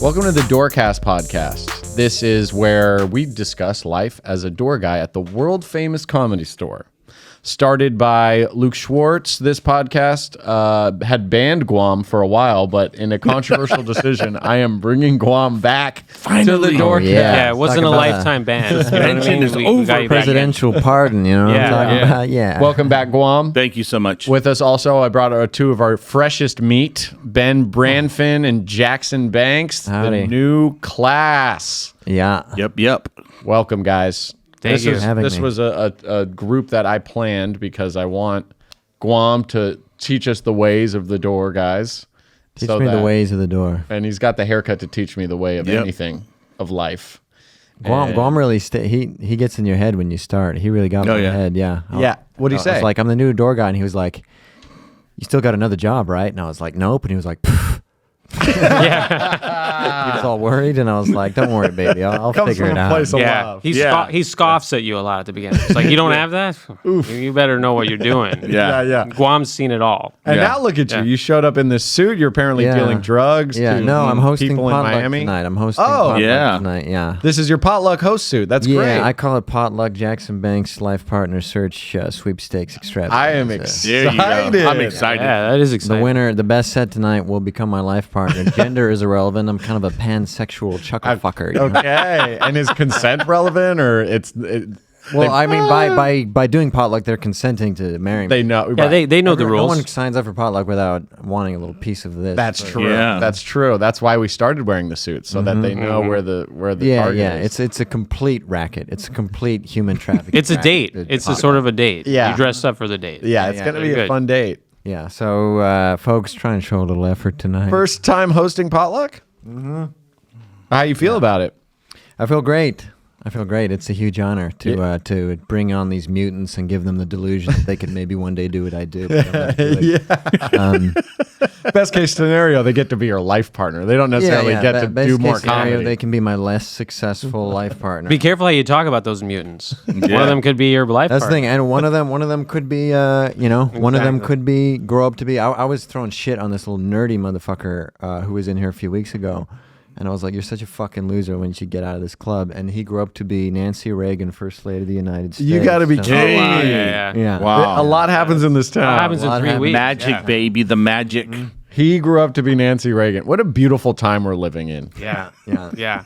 Welcome to the Doorcast podcast. This is where we discuss life as a door guy at the world famous Comedy Store. Started by Luke Schwartz, this podcast had banned Guam for a while, but in a controversial decision, I am bringing Guam back to the Doorcast. Yeah, it wasn't a lifetime ban. Suspension is over. Presidential pardon, you know what I'm talking about? Yeah. Welcome back, Guam. Thank you so much. With us also, I brought two of our freshest meat, Ben Brandfon and Jackson Banks, Howdy. the new class. Yeah. Yep. Welcome, guys. Thank you for having This me. was a group that I planned because I want Guam to teach us the ways of the door guys. Teach me the ways of the door. And he's got the haircut to teach me the way of Yep. anything of life. Guam really, he gets in your head when you start. He really got me in the head, yeah. Yeah. What'd he say? I was like, I'm the new door guy. And he was like, you still got another job, right? And I was like, nope. And he was like, pfft. He was all worried, and I was like, "Don't worry, baby. I'll Comes figure from it a out." place of love. He scoffs at you a lot at the beginning. It's like, you don't have that? You better know what you're doing. Yeah. Guam's seen it all. And Yeah. now look at you. Yeah. You showed up in this suit. You're apparently Yeah. dealing drugs Yeah, to no, I'm hosting people in potluck Miami. tonight. I'm hosting Oh. potluck Yeah. tonight. Yeah. This is your potluck host suit. That's Yeah, great. I call it potluck Jackson Banks Life Partner Search Sweepstakes Extravaganza. I am There excited. you go. I'm excited. Yeah, that is The exciting. winner, the best set tonight, will become my life partner. Gender is irrelevant. I'm kind of a pansexual chuckle fucker. You know? Okay. And is consent relevant, or Well, I mean, by doing potluck, they're consenting to marrying me. they know? Yeah, they know the No rules. one signs up for potluck without wanting a little piece of this. That's but- true. Yeah. That's true. That's why we started wearing the suits, so that they know where the Yeah, target yeah. is. It's a complete racket. It's a complete human trafficking. It's a date. It's a sort of a date. Yeah. You dress up for the date. yeah, it's yeah, gonna be a good. fun date. Yeah. So, folks, try and show a little effort tonight. First time hosting potluck. How you feel about it? I feel great. It's a huge honor to bring on these mutants and give them the delusion that they could maybe one day do what I do. But I'm not doing it. Best case scenario, they get to be your life partner. They don't necessarily get to best do case more scenario, comedy. They can be my less successful life partner. Be careful how you talk about those mutants. One of them could be your life That's the partner. thing, and one of them could be, one of them Exactly. could be grow up to be. I was throwing shit on this little nerdy motherfucker who was in here a few weeks ago, and I was like, "You're such a fucking loser when you should get out of this club." And he grew up to be Nancy Reagan, First Lady of the United States. You gotta be So- kidding. Oh, wow, me. yeah. Yeah. Wow. A lot happens in this town. That happens in lot 3 happens. weeks. Magic, Yeah. baby. The magic. He grew up to be Nancy Reagan. What a beautiful time we're living in. Yeah. Yeah. Yeah.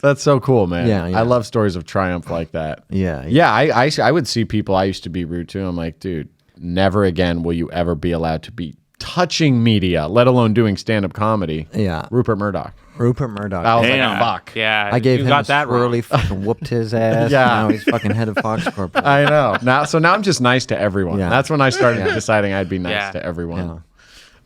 That's so cool, man. Yeah, yeah. I love stories of triumph like that. Yeah. Yeah, I would see people I used to be rude to. I'm like, dude, never again will you ever be allowed to be touching media, let alone doing stand-up comedy. Yeah. Rupert Murdoch. Rupert Murdoch. I was Damn. like, fuck. Yeah. I gave you him got a that wrong. swirly, fucking whooped his ass. Yeah. Now he's fucking head of Fox Corp. I know. Now I'm just nice to everyone. Yeah. That's when I started deciding I'd be nice Yeah. to everyone.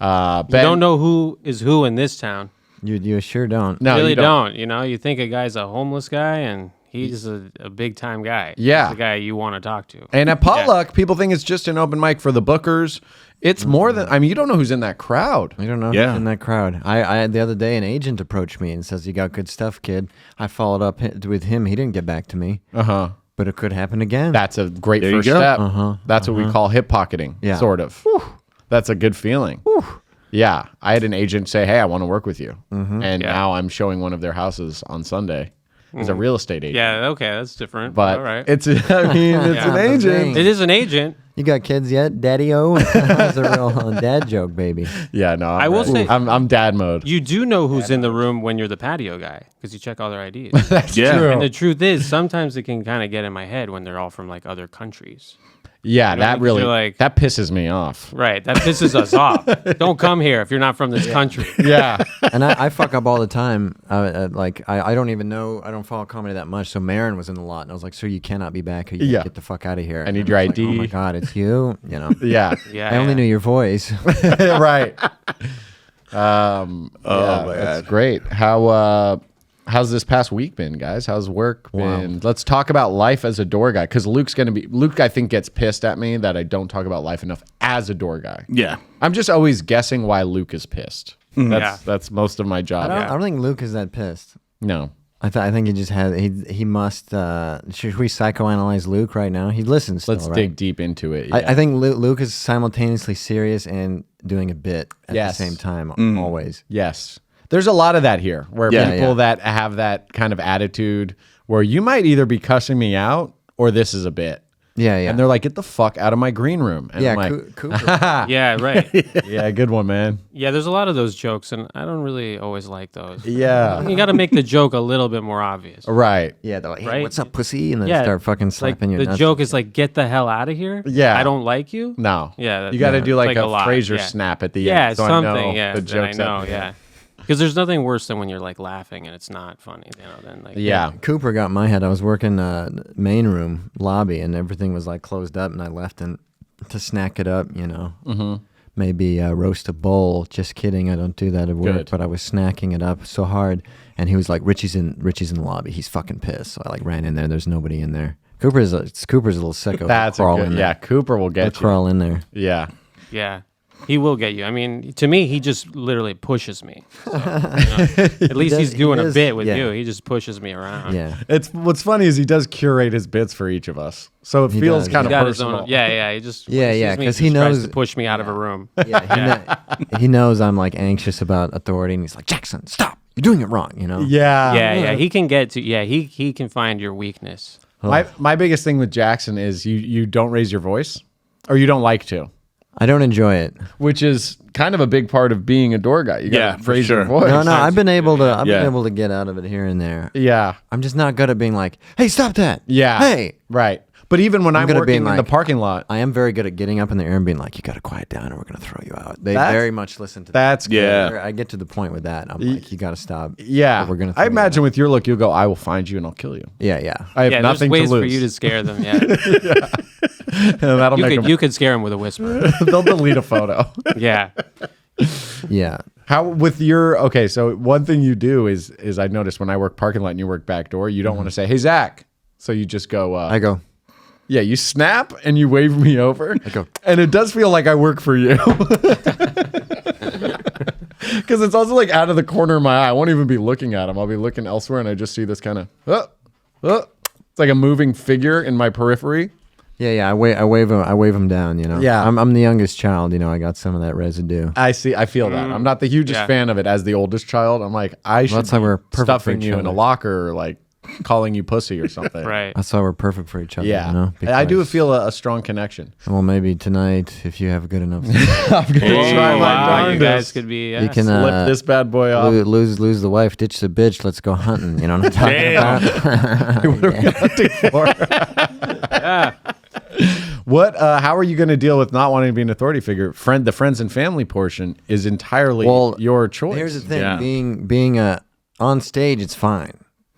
Yeah. You Ben, don't know who is who in this town. You sure don't. No, really you don't. You know, you think a guy's a homeless guy, and he's a big time guy. Yeah. He's the guy you want to talk to. And at potluck, people think it's just an open mic for the bookers. It's more than, I mean, you don't know who's in that crowd. I don't know Yeah. who's in that crowd. I the other day, an agent approached me and says, "You got good stuff, kid." I followed up with him. He didn't get back to me. Uh-huh. But it could happen again. That's a great There you first go. step. That's what we call hip pocketing, Yeah. sort of. That's a good feeling. Yeah. I had an agent say, hey, I want to work with you. And Yeah. now I'm showing one of their houses on Sunday. He's a real estate agent. Yeah. Okay. That's different. But all right. it's, I mean, it's Yeah. an That's the agent. thing. It is an agent. You got kids yet, Daddy-O? That's a real dad joke, baby. Yeah, no, I will say- I'm dad mode. You do know who's in the room when you're the patio guy because you check all their IDs. That's Yeah. true. And the truth is, sometimes it can kind of get in my head when they're all from like other countries. Yeah, know, that because really, you're like- that pisses me off. Right. That pisses us off. Don't come here if you're not from this country. Yeah. And I fuck up all the time. I don't even know. I don't follow comedy that much. So Marin was in the lot, and I was like, "Sir, you cannot be back here. You Yeah. gotta get the fuck out of here." I need And your was like, ID. oh my god, it's you. You know. Yeah. Yeah. I only knew your voice. Right. Yeah, man. that's great. How's this past week been, guys? How's work been? Let's talk about life as a door guy, because Luke, I think, gets pissed at me that I don't talk about life enough as a door guy. Yeah. I'm just always guessing why Luke is pissed. Yeah. That's most of my job. I don't think Luke is that pissed. No. I think he just has. He must. Should we psychoanalyze Luke right now? He listens. Still, Let's right? dig deep into it. I think Luke is simultaneously serious and doing a bit at Yes. the same time. Always. Yes. There's a lot of that here where Yeah. people that have that kind of attitude where you might either be cussing me out or this is a bit. Yeah, yeah. And they're like, get the fuck out of my green room. And yeah, I'm like, Cooper. Yeah, right. yeah, good one, man. Yeah, there's a lot of those jokes, and I don't really always like those. Yeah. You got to make the joke a little bit more obvious. Right. Yeah, they're like, hey, Right? what's up, pussy? And then Yeah, start fucking Like slapping your the nuts. joke is like, get the hell out of here. Yeah. I don't like you. No. Yeah, You got to do like a a lot, Fraser yeah. snap at the Yeah, end. So something. I know Yeah, the that I joke's know. up. Yeah, because there's nothing worse than when you're like laughing and it's not funny. Then like Yeah. Cooper got in my head. I was working main room lobby, and everything was like closed up, and I left and to snack it up, maybe roast a bowl. Just kidding, I don't do that at work. Good. But I was snacking it up so hard, and he was like, "Richie's in the lobby. He's fucking pissed." So I like ran in there. There's nobody in there. Cooper's a little sicko. That's a crawl good. in Yeah, there. Cooper will He'll get you. crawl in there. Yeah. Yeah, he will get you. I mean, to me, he just literally pushes me. So, at least he's doing he a is, bit with yeah. you. He just pushes me around. Yeah. It's what's funny is he does curate his bits for each of us, so it He feels does, kind He of got his personal. own. Yeah. He just Yeah, when he yeah, sees me, 'cause he he just tries knows- to push me out of a room. He knows I'm like anxious about authority, and he's like, "Jackson, stop! You're doing it wrong." Yeah, Yeah. He can get to. Yeah, he can find your weakness. My biggest thing with Jackson is you don't raise your voice, or you don't like to, I don't enjoy it. which is kind of a big part of being a door guy. You Yeah, gotta for raise your sure. voice. No, I've been able to. I've Yeah. been able to get out of it here and there. Yeah, I'm just not good at being like, "Hey, stop that!" yeah. Hey, right. But even when I'm good at working being in the like- parking lot, I am very good at getting up in the air and being like, "You got to quiet down, or we're gonna throw you out." They That's- very much listen to that's that. good. Yeah. I get to the point with that. I'm like, "You got to stop." Yeah, or we're gonna. I throw you imagine out." with your look, you'll go, "I will find you and I'll kill you." Yeah, yeah. I have Yeah, there's nothing ways to lose. for you to scare them. Yeah, and that'll make you could scare them with a whisper. they'll delete a photo. Yeah, Yeah. How with your okay? So one thing you do is I noticed when I work parking lot and you work back door, you don't want to say, "Hey Zach," so you just go. I go. Yeah, you snap and you wave me over. I go. And it does feel like I work for you. Because it's also like out of the corner of my eye. I won't even be looking at him. I'll be looking elsewhere and I just see this kind of, it's like a moving figure in my periphery. Yeah, yeah. I wave him down. Yeah. I'm the youngest child. I got some of that residue. I feel that. I'm not the hugest Yeah. fan of it as the oldest child. I'm like, I should that's why we're perfect for stuffing each you in a other. locker or like calling you pussy or something. right. That's why we're perfect for each other. Yeah. I do feel a strong connection. Well, maybe tonight, if you have good enough, I'm going to Oh, try my wow, you darndest. guys could be. you can Flip this bad boy off. lose the wife, ditch the bitch. Let's go hunting. You know what I'm talking Damn. about? What? How are you going to deal with not wanting to be an authority figure? The friends and family portion is entirely your choice. Here's the thing: Yeah. being on stage, it's fine.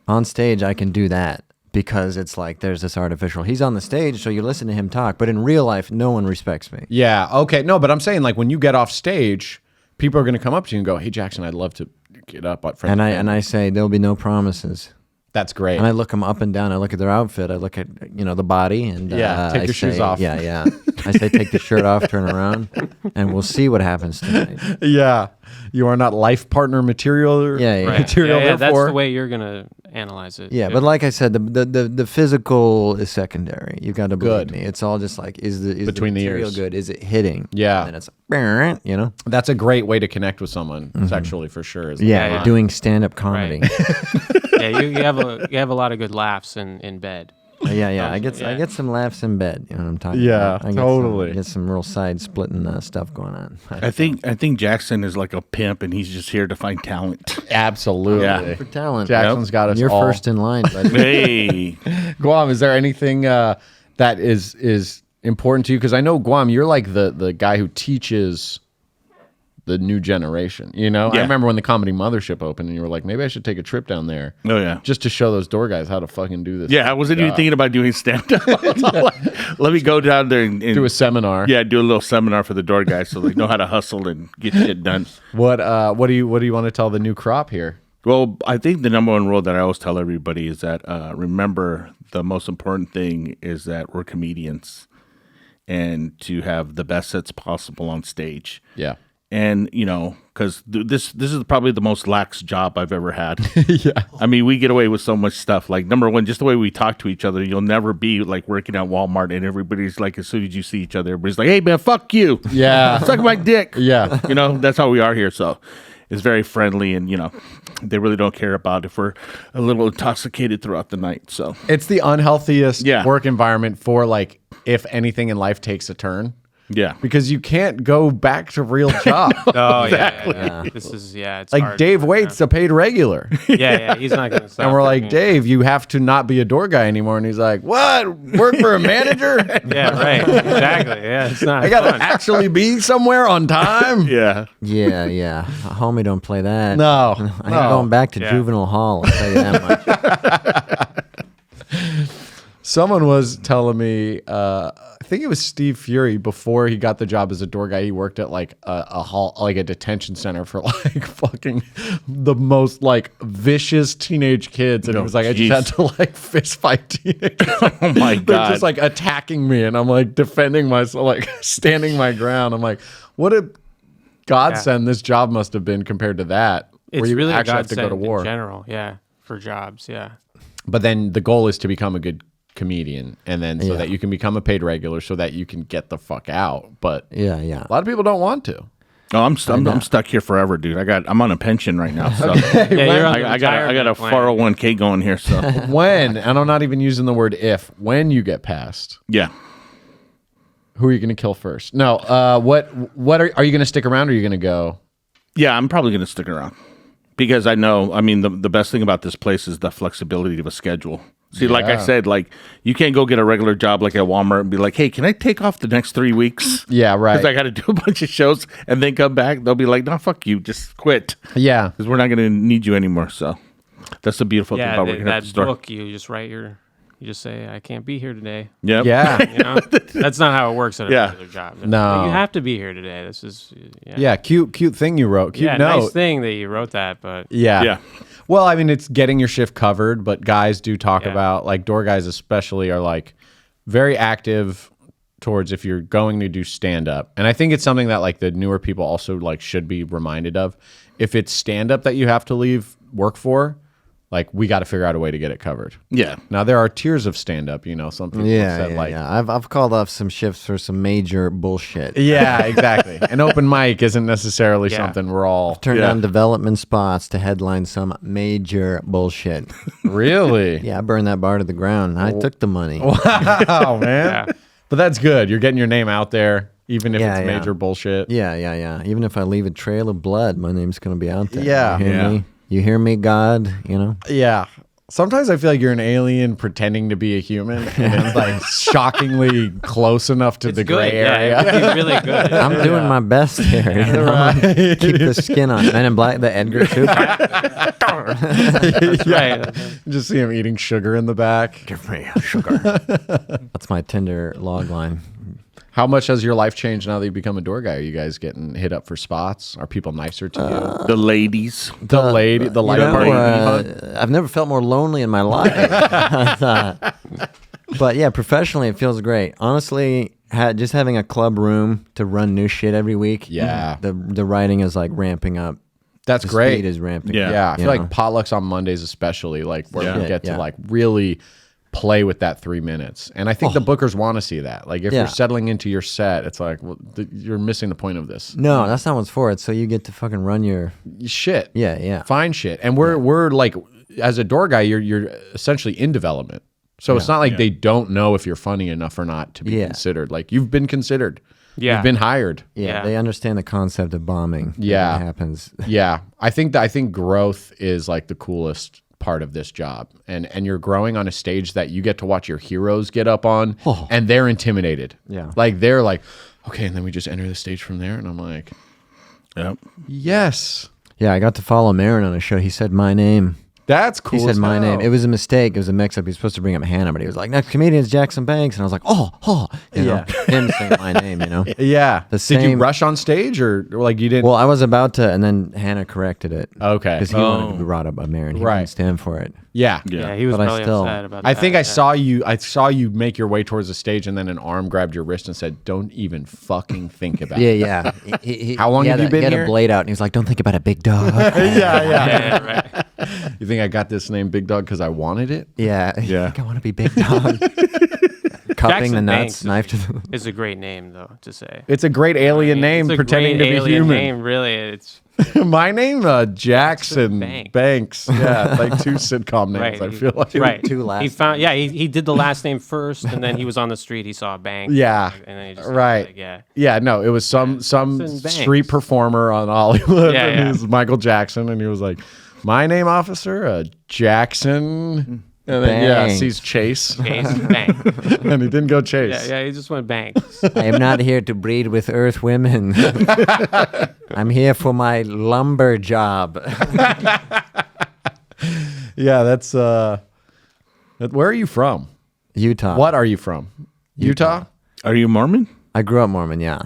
On stage, I can do that because it's like there's this artificial. He's on the stage, so you listen to him talk. But in real life, no one respects me. Yeah. Okay. No, but I'm saying like when you get off stage, people are going to come up to you and go, "Hey, Jackson, I'd love to get up." And I say there'll be no promises. That's great. And I look them up and down. I look at their outfit. I look at the body and Yeah, take I your shoes say- off. Yeah, yeah. I say take the shirt off, turn around, and we'll see what happens tonight. Yeah. You are not life partner material. Yeah, yeah. Right. Material. Yeah, that's therefore. the way you're gonna analyze it. Yeah, but like I said, the physical is secondary. You got to believe Good. me. It's all just like is the Between the material ears. good? Is it hitting? Yeah. And it's That's a great way to connect with someone sexually for sure. Is Yeah, Yeah. doing stand-up comedy. Yeah, you have a lot of good laughs in bed. Yeah. I get Yeah. some laughs in bed. You know what I'm talking Yeah, about? I totally. Get some real side splitting stuff going on. I think Jackson is like a pimp, and he's just here to find talent. Absolutely. Yeah. For talent. Jackson's got us You're all. first in line, buddy. Hey, Guam, is there anything that is important to you? Because I know, Guam, you're like the guy who teaches the new generation. I Yeah. remember when the Comedy Mothership opened and you were like, maybe I should take a trip down there oh yeah, just to show those door guys how to fucking do this. yeah. I wasn't even thinking about doing stand up. Let me go down there and Do a seminar. yeah, do a little seminar for the door guys so they know how to hustle and get shit done. What do you want to tell the new crop here? Well, I think the number one rule that I always tell everybody is that remember the most important thing is that we're comedians and to have the best sets possible on stage. Yeah. And because this is probably the most lax job I've ever had. Yeah. I mean, we get away with so much stuff. Like number one, just the way we talk to each other. You'll never be like working at Walmart and everybody's like, as soon as you see each other, everybody's like, "Hey man, fuck you, Yeah. suck my dick." Yeah. That's how we are here. So is very friendly, and they really don't care about if we're a little intoxicated throughout the night. So It's the unhealthiest Yeah. work environment for like if anything in life takes a turn. yeah, Because you can't go back to real job. Oh yeah. This is it's like hard. Dave Waite's a paid regular. Yeah, he's not gonna stop. And we're like, working. Dave, you have to not be a door guy anymore. And he's like, what? Work for a manager? Yeah, right. Exactly. Yeah, it's not. I got to fun. actually be somewhere on time? yeah. Yeah. Homie, don't play that. No. I ain't going back to Yeah. juvenile hall. I'll tell you that much. Someone was telling me, I think it was Steve Fury, before he got the job as a door guy, he worked at like a hall, like a detention center for like fucking the most like vicious teenage kids. And it was like, I just had to like fist fight teenagers. Oh my They're god. just like attacking me, and I'm like defending myself, like standing my ground. I'm like, what a godsend this job must have been compared to that. It's where you really actually a have to go to godsend war. in general. Yeah, for jobs. Yeah. But then the goal is to become a good comedian, and then so Yeah. that you can become a paid regular, so that you can get the fuck out. But Yeah. a lot of people don't want to. Oh, I'm stuck here forever, dude. I'm on a pension right now, so Yeah, you're on the I got a retirement plan. 401k going here. So When, and I'm not even using the word if, when you get passed, yeah, who are you going to kill first? No, what are you going to stick around, or are you going to go? yeah, I'm probably gonna stick around because I know. I mean, the best thing about this place is the flexibility of a schedule. See, like I Yeah. said, like you can't go get a regular job like at Walmart and be like, "Hey, can I take off the next 3 weeks?" Yeah, Because I right. got to do a bunch of shows and then come back. They'll be like, "No, fuck you, just quit," Yeah. because we're not going to need you anymore. So that's the beautiful thing Yeah, about working at that the store. book, you just say, I can't be here today. Yep. Yeah. You know, that's not how it works at a Yeah. regular job. No. You have to be here today. This is Yeah. Cute thing you wrote. Cute yeah, note. nice thing that you wrote that, but Yeah. Yeah. Well, I mean, it's getting your shift covered, but guys do talk Yeah. about, like, door guys especially are like very active towards if you're going to do stand up. And I think it's something that like the newer people also like should be reminded of. If it's stand up that you have to leave work for, like we got to figure out a way to get it covered. Yeah. Now there are tiers of stand up, some people said like I've called off some shifts for some major bullshit. yeah, exactly. An open mic isn't necessarily Yeah. something we're all Turned Yeah. down development spots to headline some major bullshit. really. Yeah, I burned that bar to the ground. I took the money. Wow, man. yeah. But that's good. You're getting your name out there, even if Yeah, it's yeah. major bullshit. Yeah. Even if I leave a trail of blood, my name's gonna be out there. Yeah. You hear Yeah. me? You hear me, God? Yeah. Sometimes I feel like you're an alien pretending to be a human, and it's like shockingly close enough to the gray area. Yeah, he's really good. I'm doing my best here. Keep the skin on. Men in Black, the Edgar too. Right. Just see him eating sugar in the back. Give me sugar. That's my Tinder log line. How much has your life changed now that you become a door guy? Are you guys getting hit up for spots? Are people nicer to The ladies. you? The life party. I've never felt more lonely in my life. But yeah, professionally, it feels great. Honestly, just having a club room to run new shit every week. Yeah. The writing is like ramping up. That's The great. speed is ramping. Yeah. Yeah, I feel You like know? potlucks on Mondays, especially, like where Yeah. we get to Yeah. like really play with that 3 minutes. And I think the bookers want to see that. Like if Yeah. you're settling into your set, it's like, well, you're missing the point of this. No, that's not what's for it. So you get to fucking run your Shit. yeah. Fine shit. And we're like, as a door guy, you're essentially in development. So it's not like they don't know if you're funny enough or not to be Yeah. considered. Like you've been considered. Yeah. You've been hired. Yeah, Yeah. they understand the concept of bombing. Yeah. It happens. Yeah. I think growth is like the coolest part of this job. And you're growing on a stage that you get to watch your heroes get up on and they're intimidated. Yeah. Like they're like, okay, and then we just enter the stage from there. And I'm like, Yep. yes. Yeah, I got to follow Marin on a show. He said my name. That's cool. He said as my hell. name. It was a mistake. It was a mix-up. He was supposed to bring up Hannah, but he was like, next comedian's Jackson Banks. And I was like, you know, him saying my name, you know. Yeah. The Did you same- rush on stage or like you didn't? Well, I was about to, and then Hannah corrected it. Okay. Because he wanted to be brought up by Marin. He Right. didn't stand for it. Yeah. Yeah, he was But I probably still- upset about I that. think I yeah. saw you make your way towards the stage and then an arm grabbed your wrist and said, don't even fucking think about it. Yeah. How long have you been He had here? a blade out, and he was like, don't think about it, big dog. Yeah, right. You think I got this name Big Dog because I wanted it? Yeah. Yeah. I think I want to be big dog. Cupping the Jackson nuts, Banks knife to the... It's a great name though to say. It's a great alien name It's a pretending great to be alien human. Name, really. It's My name, Jackson Banks. Yeah, like two sitcom names. Right. I feel like. Right. Two last He found. Yeah, he did the last name first, and then he was on the street. He saw a bank. Yeah. And then he just Right. Like, yeah. Yeah, no, it was some Jackson street Banks. performer on Hollywood, Yeah, and yeah. he was Michael Jackson, and he was like, "My name, officer, Jackson." And then Banks. sees Chase, Chase Bank. and he didn't go Chase. Yeah, he just went banks. I am not here to breed with Earth women. I'm here for my lumber job. Yeah, that's where are you from? Utah. What are you from? Utah? Are you Mormon? I grew up Mormon, yeah.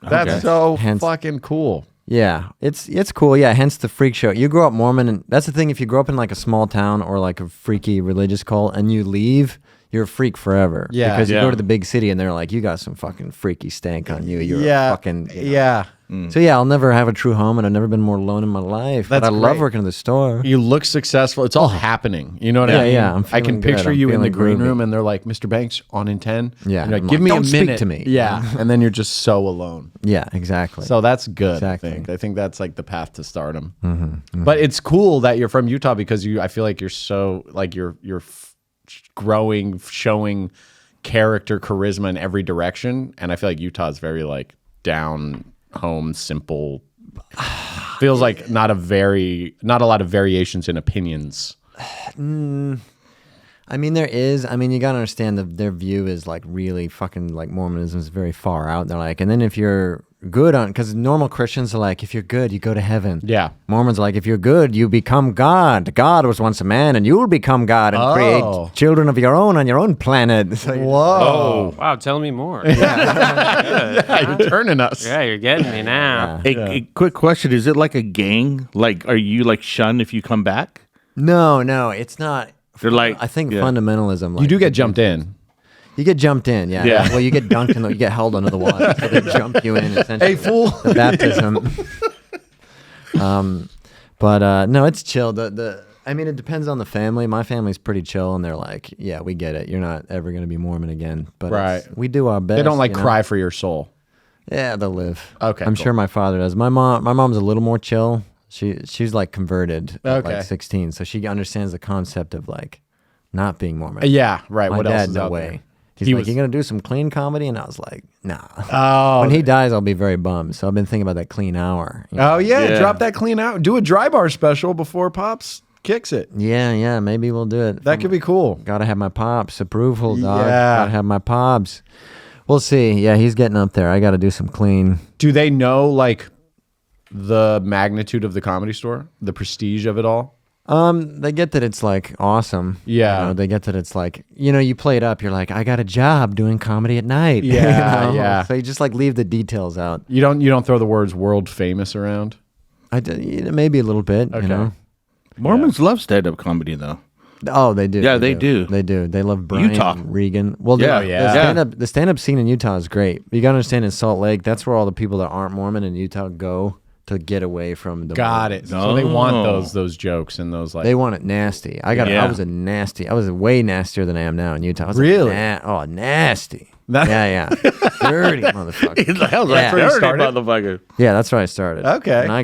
That's Okay. so Hence- fucking cool. Yeah, it's cool. Yeah, hence the freak show. You grow up Mormon, and that's the thing. If you grow up in like a small town or like a freaky religious cult, and you leave, you're a freak forever. Yeah. because you Yeah. go to the big city, and they're like, "You got some fucking freaky stank on you. You're Yeah, a fucking you know." yeah. So yeah, I'll never have a true home, and I've never been more alone in my life. But That's I love great. working in the store. You look successful. It's all happening. You know what I Yeah, mean? yeah, I'm I can feeling good. picture I'm you in the feeling green groovy. room, and they're like, "Mr. Banks, on in 10." Yeah, And you're like, I'm give like, me "Don't a speak minute to me." Yeah, and then you're just so alone. Yeah, exactly. So that's good. Exactly. I think that's like the path to stardom. But it's cool that you're from Utah because I feel like you're so like you're growing, showing character, charisma in every direction, and I feel like Utah is very like down home, simple. Feels like not a lot of variations in opinions. I mean, there is. I mean, you gotta understand that their view is like really fucking like Mormonism is very far out. They're like, and then if you're good on, because normal Christians are like, if you're good, you go to heaven. Yeah. Mormons are like, if you're good, you become God. God was once a man, and you will become God and Oh. create children of your own on your own planet. So you're- Whoa! Wow, tell me more. Yeah, you're turning us. Yeah, you're getting me now. A quick question: is it like a gang? Like, are you like shunned if you come back? No, it's not. They're like, I think yeah. fundamentalism. Like, You do get jumped in. You get jumped in, yeah. Yeah. Well, you get dunked in. You get held under the water. So they jump you in. Essentially. Hey, fool! The baptism. But no, it's chill. I mean, it depends on the family. My family's pretty chill, and they're like, "Yeah, we get it. You're not ever going to be Mormon again." But Right. we do our best. They don't like you know? cry for your soul. Yeah, they'll live. Okay, I'm cool. sure my father does. My mom's a little more chill. She's like converted at Okay. like 16, so she understands the concept of like not being Mormon. Yeah, right. My What dad, else is no out way. there? He's He like, was- "You gonna do some clean comedy?" And I was like, "Nah." Oh, When he dies, I'll be very bummed. So I've been thinking about that clean hour. you know? oh yeah, Yeah. drop that clean out. Do a dry bar special before Pops kicks it. Yeah, maybe we'll do it. That could be cool. Gotta have my pops approval, dog. Yeah. Gotta have my pops. We'll see. Yeah, he's getting up there. I gotta do some clean. Do they know like the magnitude of the Comedy Store, the prestige of it all? They get that it's like awesome. Yeah. You know, they get that it's like, you play it up. You're like, I got a job doing comedy at night. Yeah, yeah. So you just like leave the details out. You don't throw the words world famous around. Maybe a little bit. Okay. Mormons love stand-up comedy, though. Oh, they do. Yeah, they do. They do. They love Brian Utah. Regan. Well, Yeah, the stand-up scene in Utah is great. You gotta understand, in Salt Lake, that's where all the people that aren't Mormon in Utah go to get away from the. Got Mormons. it. So they want Oh. those jokes and those like. They want it nasty. I Yeah. was way nastier than I am now in Utah. I was Really? Nasty. That- Yeah. Dirty motherfucker. The hell's Yeah. that Where you dirty started? motherfucker? Yeah, that's where I started. Okay. And I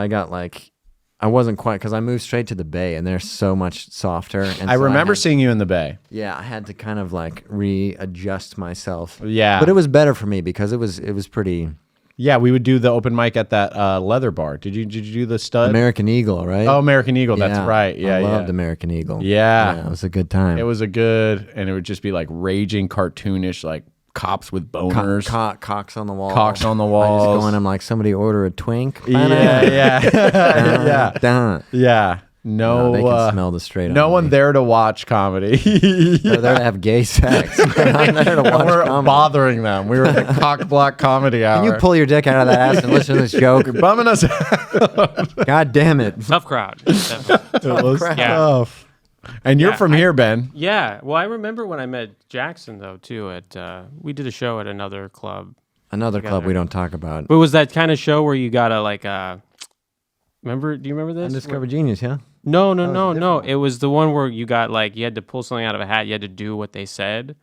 got like, I wasn't quite, because I moved straight to the Bay, and they're so much softer. And I so remember had- seeing you in the Bay. Yeah, I had to kind of like readjust myself. Yeah. But it was better for me because it was pretty Yeah, we would do the open mic at that leather bar. Did you do the stud? American Eagle, right? Oh, American Eagle. That's Yeah, right. Yeah, I loved yeah. American Eagle. Yeah. It was a good time. It was and it would just be like raging, cartoonish, like cops with boners. Cocks on the wall. Cocks on the I walls. just go in, I'm like, somebody order a twink. Yeah, yeah, Dun. yeah. No, they can smell the straight no on one me. there to watch comedy. They're there to have gay sex. I'm there to watch We're comedy. bothering them. We were at the cock block comedy hour. Can you pull your dick out of that ass and listen to this joke? You're bumming us out. God damn it. Tough crowd. Definitely. It was crap. tough. And you're Yeah, from here, Ben. Yeah. Well, I remember when I met Jackson though too. We did a show at another club. Another club Together. we don't talk about. But was that kind of show where you gotta like remember? Do you remember this? Undiscovered Genius, yeah? No. It was the one where you got like you had to pull something out of a hat. You had to do what they said.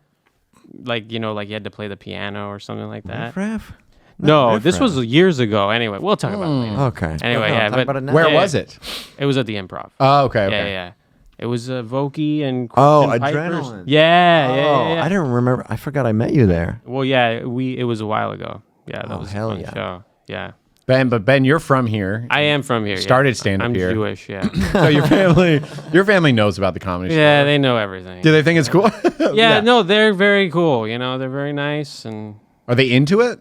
Like like you had to play the piano or something like that. Riff? No, this was years ago. Anyway, we'll talk about it later. Okay. Anyway, No, yeah, talk but about it now. Where yeah, was it? It was at the Improv. Oh, okay. Yeah, Okay. yeah. It was Vokey and Oh, Christian Pipers. Adrenaline. Yeah, yeah, Oh, yeah. I didn't remember. I forgot I met you there. Well, yeah, it was a while ago. Yeah, that Oh, was a hell fun yeah. show. Yeah, Ben, you're from here. I am from here. Started yeah. stand-up I'm here. Jewish. Yeah, So your family knows about the comedy yeah, store. they know everything. Do they think it's cool? Yeah, no, they're very cool. You know, they're very nice and Are they into it?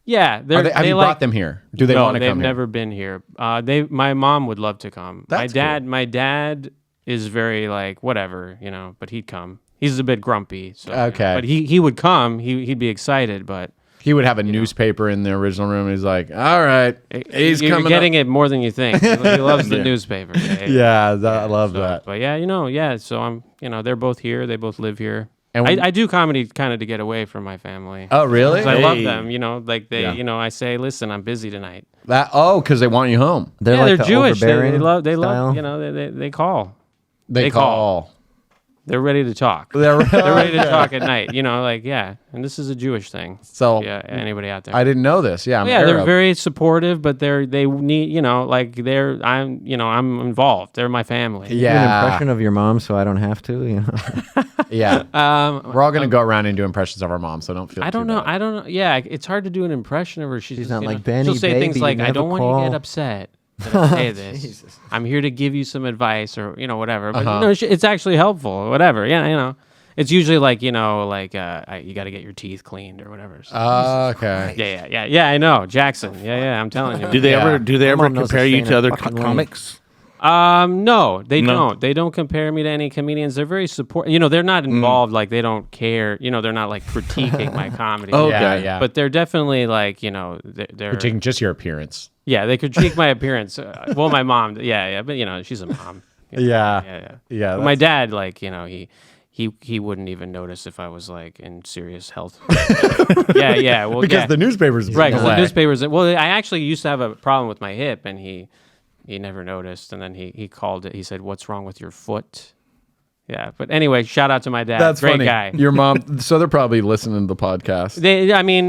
yeah, Have they you like, brought them here? Do they no, want to they've come here? never been here. My mom would love to come. That's My dad is very like whatever, you know, but he'd come. He's a bit grumpy, so Okay. but he would come. He'd be excited, but He would have a newspaper in the original room. And he's like, all right, he's you're coming getting up. it more than you think. He loves the newspaper. Yeah, I love So, that. But yeah, so I'm, they're both here. They both live here. And I do comedy kind of to get away from my family. Oh, really? 'Cause I love Hey. them, like they, Yeah. I say, listen, I'm busy tonight. Because they want you home. They're Yeah, like they're the Jewish. They overbearing love, style. they call. They call. They're ready to talk. They're Ready to talk at night. And this is a Jewish thing. So Yeah, anybody out there? I didn't know this. Yeah, I'm yeah, they're Arab. very supportive, but they need, I'm involved. They're my family. Do an Yeah, impression of your mom, so I don't have to. yeah. Um, We're all gonna go around and do impressions of our mom, so don't feel. I don't too know. bad. I don't know. Yeah, it's hard to do an impression of her. She's not just, like, "Benny, she'll say things baby, like, you "I never don't want you to call." get upset that I say this. Jesus. I'm here to give you some advice, or whatever." But Uh-huh. no, it's actually helpful. Or whatever. Yeah, It's usually like you got to get your teeth cleaned or whatever. So, Okay. yeah. I know, Jackson. Yeah. I'm telling you. Do they Yeah. ever My mom knows compare to you stay in to her other fucking lane. comics? No, they No. don't. They don't compare me to any comedians. They're very they're not involved. Like they don't care. They're not like critiquing my comedy. Oh, Yeah, okay. yeah. But they're definitely like, they're Critiquing just your appearance. yeah, they critique my appearance. Well, my mom, yeah, but she's a mom. Yeah. Yeah. But my dad, like, he wouldn't even notice if I was like in serious health. yeah. Well, because yeah. the newspapers. Right, because the away. newspapers. Well, I actually used to have a problem with my hip, and he never noticed. And then he called it. He said, "What's wrong with your foot?" Yeah, but anyway, shout out to my dad. That's Great funny. guy. Your mom. So they're probably listening to the podcast.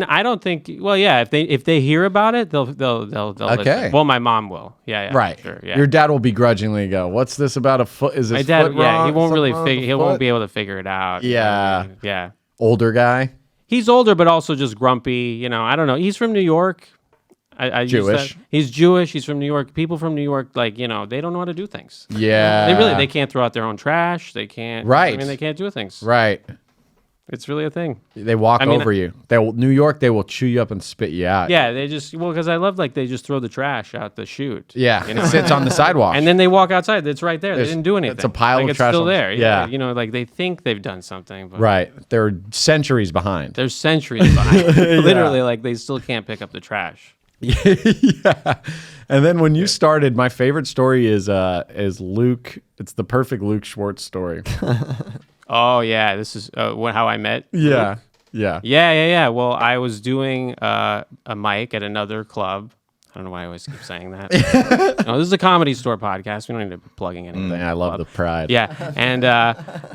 I don't think. Well, yeah, if they hear about it, they'll Okay. listen. Well, my mom will. Yeah. Right. Sure, yeah. Your dad will begrudgingly go, "What's this about a foot? Is this My dad, foot wrong? he won't Something really wrong with the he won't foot?" be able to figure it out. Yeah. Yeah. Older guy. He's older, but also just grumpy. I don't know. He's from New York. I use Jewish. that. He's Jewish. He's from New York. People from New York, like, they don't know how to do things. Yeah. They can't throw out their own trash. They can't. Right. I mean, they can't do things. Right. It's really a thing. They walk over you. New York, they will chew you up and spit you out. Yeah, because I love, like, they just throw the trash out the chute. Yeah. It sits on the sidewalk. And then they walk outside. It's right there. There's- They didn't do anything. it's a pile like, of it's trash still on- there. yeah. Like they think they've done something. But Right. They're centuries behind. There's centuries behind. Literally, like they still can't pick up the trash. Yeah. And then when you started, my favorite story is Luke. It's the perfect Luke Schwartz story. Oh yeah, this is how I met. Yeah. Luke. Yeah. Yeah. Well, I was doing a mic at another club. I don't know why I always keep saying that. No, this is a Comedy Store podcast. We don't need to be plugging anything. I love the pride. Yeah,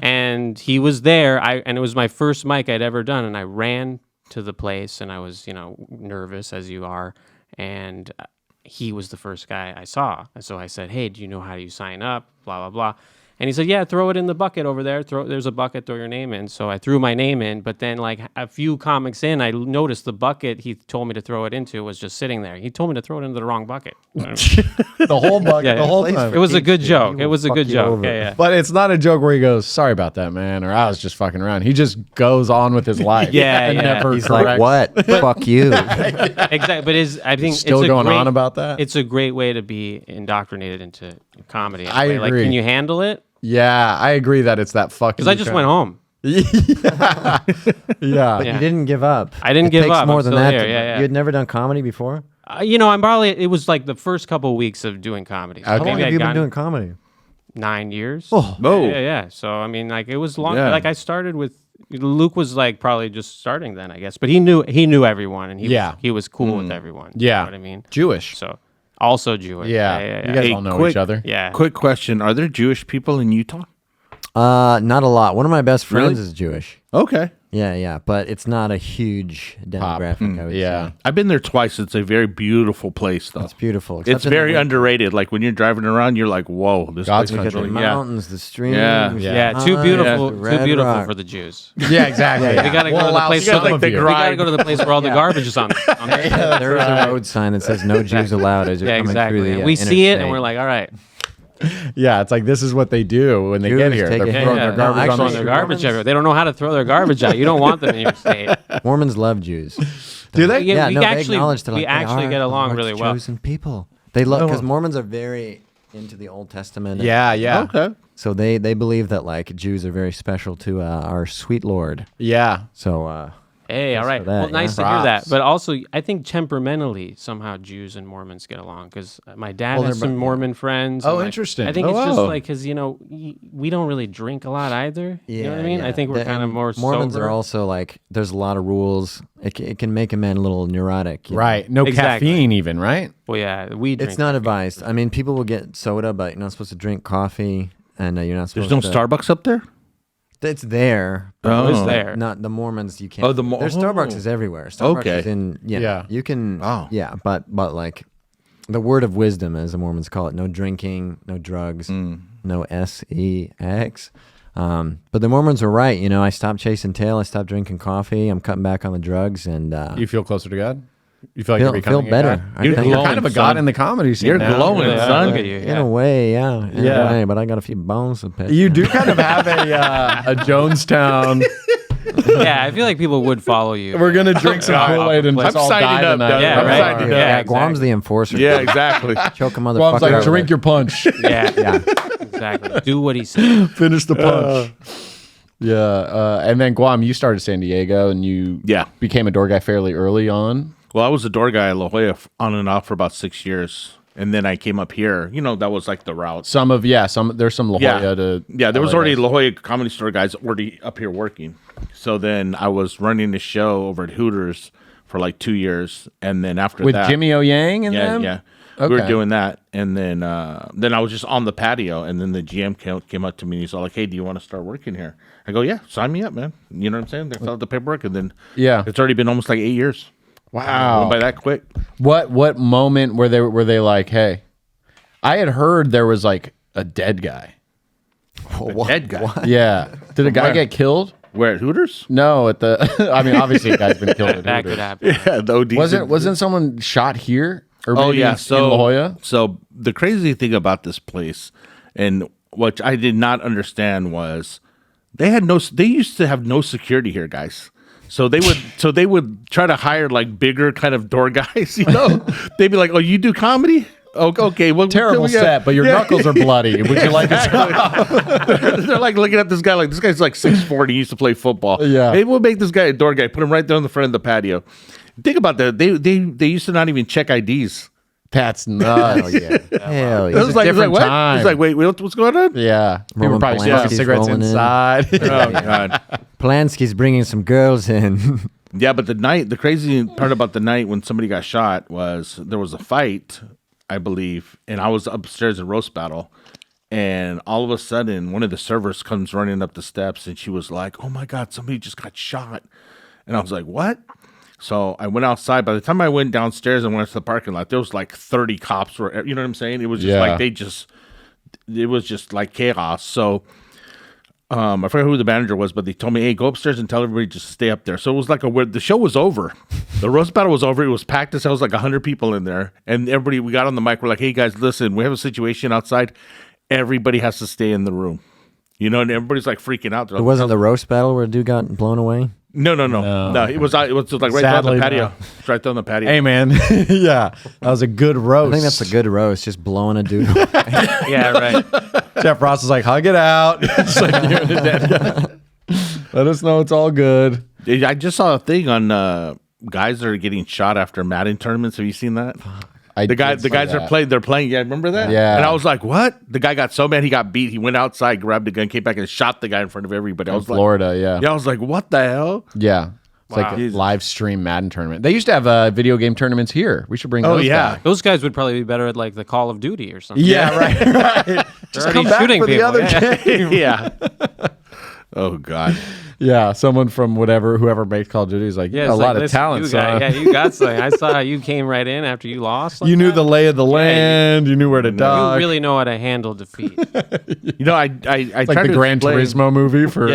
and he was there. And it was my first mic I'd ever done, and I ran to the place, and I was nervous as you are, and he was the first guy I saw. And so I said, "Hey, do you know how you sign up?" Blah blah blah. And he said, "Yeah, throw it in the bucket over there. There's a bucket. Throw your name in." So I threw my name in, but then like a few comics in, I noticed the bucket he told me to throw it into was just sitting there. He told me to throw it into the wrong bucket. The whole bucket, Yeah, the whole time. It was a good He joke. will It was a fuck good you joke. over. Yeah. But it's not a joke where he goes, "Sorry about that, man," or "I was just fucking around." He just goes on with his life. Yeah, And yeah. never He's like, corrects. what? Fuck you. Exactly. But I think Still it's a going great, on about that? It's a great way to be indoctrinated into comedy. in a I way. Like, agree. can you handle it? Yeah, I agree that it's that fucking. Because I just went home. Yeah. Yeah. You didn't give up. I didn't It give takes up. more I'm than still that. here. Yeah. You had never done comedy before? I'm probably. It was like the first couple of weeks of doing comedy. So Okay. How long maybe have I'd you been gotten doing comedy? 9 years. Oh. Oh. Yeah. So I mean, like it was long. Yeah. Like I started with Luke was like probably just starting then, I guess. But he knew everyone, and he was cool with everyone. Yeah. You know what I mean? Jewish. So also Jewish. Yeah. You guys Hey, all know quick- each other. Yeah. Quick question: are there Jewish people in Utah? Not a lot. One of my best friends Really? is Jewish. Okay. Yeah. But it's not a huge demographic, I would say. I've been there twice. It's a very beautiful place, though. It's beautiful. It's very underrated. Like when you're driving around, you're like, "Whoa, this God's place is The really mountains, the streams. Yeah. Too beautiful. the Red Too beautiful Rock. for the Jews. Yeah, exactly. We gotta go to the place. some like of the you. We gotta go to the place where all the garbage is on. There is a road sign that says "No Jews allowed" as you're Yeah, coming exactly. through the We see it and interstate. we're like, all right. Yeah, it's like this is what they do when they Jews get here. take They're a hit. throwing Yeah, their garbage no, on throwing the their street. garbage everywhere. They don't know how to throw their garbage out. You don't want them in your state. Mormons love Jews. Do they? Yeah, we they actually- acknowledge that, we like, actually they are get along God's really well. chosen people. They love because Mormons are very into the Old Testament. Yeah. Okay. So they believe that like Jews are very special to our sweet Lord. Yeah. So Hey, all right. for that, Well, nice yeah. to hear that. Props. But also, I think temperamentally, somehow Jews and Mormons get along because my dad has they're some Mormon friends. Oh, and, like, interesting. I think Oh, it's just wow. like because we don't really drink a lot either. You know what I mean? I think we're kind of more Mormons sober. are also like there's a lot of rules. It can make a man a little neurotic. you know? Right. No Exactly. caffeine even, right? Well, yeah, we drink. It's not advised. I mean, people will get soda, but you're not supposed to drink coffee, and you're not There's supposed no to. Starbucks up there. It's there. Oh. It's there. Not the Mormons. You can't. Oh, there's Starbucks is everywhere. Starbucks Okay. is in. Yeah. You can. Oh. Yeah, but like, the word of wisdom, as the Mormons call it, no drinking, no drugs, no sex. But the Mormons were right. You know, I stopped chasing tail. I stopped drinking coffee. I'm cutting back on the drugs, and You feel closer to God? You feel like feel you're becoming a better. God? I You're think- You're glowing, kind of a son. god in the comedy scene You're now. glowing, Yeah, son. look at you. In Yeah. a way, yeah. In Yeah. a way, but I got a few bones to pick. You do kind of have a Jonestown. Yeah, I feel like people would follow you. We're gonna drink some Kool-Aid and I'm let's all signing die up, tonight. Doug. Yeah, I'm right. signing up. Yeah, Guam's the enforcer. Yeah, exactly. Choke a motherfucker. Well, I was like, out drink with your punch. Yeah, exactly. Do what he said. Finish the punch. Yeah, and then Guam, you started San Diego, and you Yeah. became a door guy fairly early on. Well, I was a door guy at La Jolla on and off for about 6 years. And then I came up here. You know, that was like the route. There's some La Jolla to there was LA already guys. La Jolla Comedy Store guys already up here working. So then I was running the show over at Hooters for like 2 years. And then after with that. Jimmy O Yang and Yeah, them. yeah. We were Okay. doing that. And then I was just on the patio. And then the GM came up to me and he's all like, hey, do you want to start working here? I go, yeah, sign me up, man. You know what I'm saying? They fill out the paperwork. And then it's already been almost like 8 years. Wow. Went by that quick. What moment were they like, hey? I had heard there was like a dead guy. Dead guy. Yeah. Did a guy Where? get killed? Where at Hooters? No, at the I mean obviously a guy's been killed at That could Hooters. happen. Yeah, the OD. Wasn't someone shot here? Or Oh maybe yeah, in La Jolla? So the crazy thing about this place, and what I did not understand was they used to have no security here, guys. So they would try to hire like bigger kind of door guys. You know, they'd be like, "Oh, you do comedy? Oh, okay, well, Terrible set, but your knuckles are bloody. Would you like to They're like looking at this guy like this guy's like 6'4", he used to play football. Yeah. Hey, we'll make this guy a door guy, put him right there on the front of the patio. Think about that. They used to not even check IDs. That's nuts. Hell yeah. Hell It yeah. was like, different what? time. It's like, wait, what's going on? Yeah. People Roman were probably smoking Polanski's cigarettes rolling in. inside. Oh god. Polanski's bringing some girls in. Yeah, but the crazy part about the night when somebody got shot was there was a fight, I believe, and I was upstairs in roast battle, and all of a sudden one of the servers comes running up the steps, and she was like, "Oh my god, somebody just got shot," and I was like, "What?" So I went outside. By the time I went downstairs and went to the parking lot, there was like 30 cops. You know what I'm saying? It was just like it was just like chaos. So I forgot who the manager was, but they told me, hey, go upstairs and tell everybody just to stay up there. So it was like the show was over. The roast battle was over. It was packed as hell. It was like 100 people in there. And everybody, we got on the mic. We're like, hey, guys, listen, we have a situation outside. Everybody has to stay in the room. You know, and everybody's like freaking out. They're It like, wasn't the roast battle where a dude got blown away? No. It was just like right there on Sadly, the patio. no. It's right there on the patio. Hey man. Yeah. That was a good roast. I think that's a good roast, just blowing a dude. Yeah, right. Jeff Ross is like, hug it out. It's like you and the dead guy. Let us know it's all good. I just saw a thing on guys that are getting shot after Madden tournaments. Have you seen that? The guys they're playing. Yeah, remember that? Yeah. And I was like, what? The guy got so mad he got beat. He went outside, grabbed a gun, came back and shot the guy in front of everybody. I was Florida, like, I was like, what the hell? Yeah. It's like a live stream Madden tournament. They used to have video game tournaments here. We should bring those back. Those guys would probably be better at like the Call of Duty or something. Yeah, right. Just come back for people. the other Yeah. game. Yeah. Oh God. Yeah, someone from whoever makes Call of Duty is like, Yeah, a it's lot like, of talent, you son. you got something. I saw you came right in after you lost. Like You knew that. the lay of the land. You knew where to duck. You really know how to handle defeat. You know, I like try the to Gran explain- Turismo movie for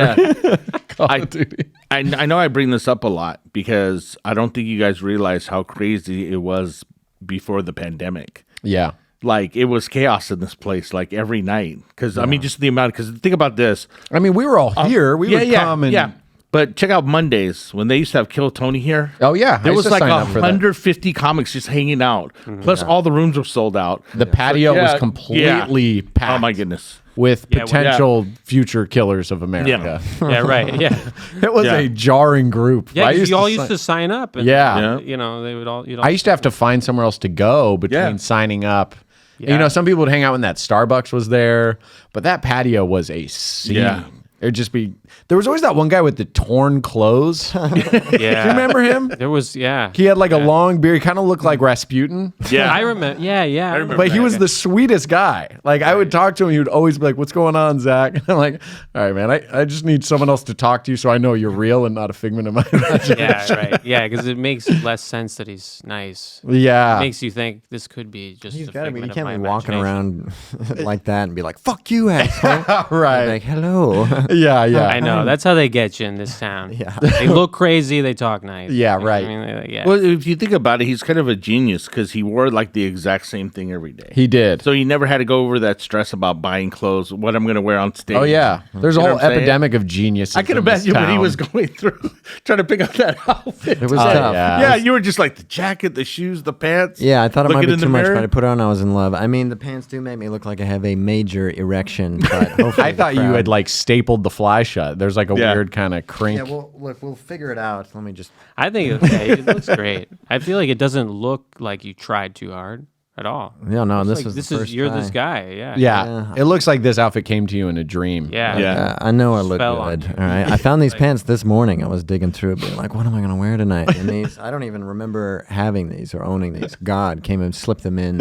Call of Duty. I know I bring this up a lot because I don't think you guys realize how crazy it was before the pandemic. Yeah. Like, it was chaos in this place, like, every night. Because, I mean, just the amount, because think about this. I mean, we were all here. We would come and... Yeah. But check out Mondays when they used to have Kill Tony here. Oh, yeah. I There used was to like sign up for that. 150 comics just hanging out. Plus, all the rooms were sold out. The patio Yeah, was completely packed. Oh, my goodness. With Yeah, well, potential future killers of America. Yeah, right. Yeah, It was Yeah. a jarring group. yeah. I 'Cause you all to used sign- to sign up. And, Yeah. You know, they would all. You'd all I used to have to find somewhere else to go between Yeah. signing up. Yeah. You know, some people would hang out when that Starbucks was there, but that patio was a scene. Yeah. It'd just be. There was always that one guy with the torn clothes. Yeah. Do you remember him? There was. Yeah. He had like a long beard. He kind of looked like Rasputin. Yeah. I remember. Yeah. I remember. But he that was guy. the sweetest guy. Like I would talk to him, he would always be like, "What's going on, Zach?" And I'm like, "All right, man. I just need someone else to talk to you, so I know you're real and not a figment of my imagination." Yeah. Right. Yeah. Because it makes less sense that he's nice. Yeah. It makes you think this could be just. He's a got to be. You figment of can't my be walking imagination. around like that and be like, "Fuck you, asshole." Right. Like, hello. Yeah. I know. That's how they get you in this town. Yeah. They look crazy. They talk nice. Yeah, You know what right. I mean, yeah. Well, if you think about it, he's kind of a genius because he wore like the exact same thing every day. He did. So he never had to go over that stress about buying clothes, what I'm going to wear on stage. Oh yeah. There's a You know whole what I'm saying? epidemic of genius. I can imagine when he was going through trying to pick out that outfit. It was Oh, tough. yeah. Yeah, you were just like the jacket, the shoes, the pants. Yeah, I thought it might looking be in too the much, mirror. but I put it on. I was in love. I mean, the pants do make me look like I have a major erection. But hopefully I thought you had like stapled the fly shut. There's like a Yeah. weird kind of crink. Yeah, we'll figure it out. Let me just. I think it looks great. I feel like it doesn't look like you tried too hard at all. Yeah, no, this Like, was this the is first you're try. this guy. Yeah. Yeah. It looks like this outfit came to you in a dream. Yeah. Yeah. I know I look Fell on good. you. All right, I found these pants this morning. I was digging through it, being like, "What am I going to wear tonight?" And these, I don't even remember having these or owning these. God came and slipped them in.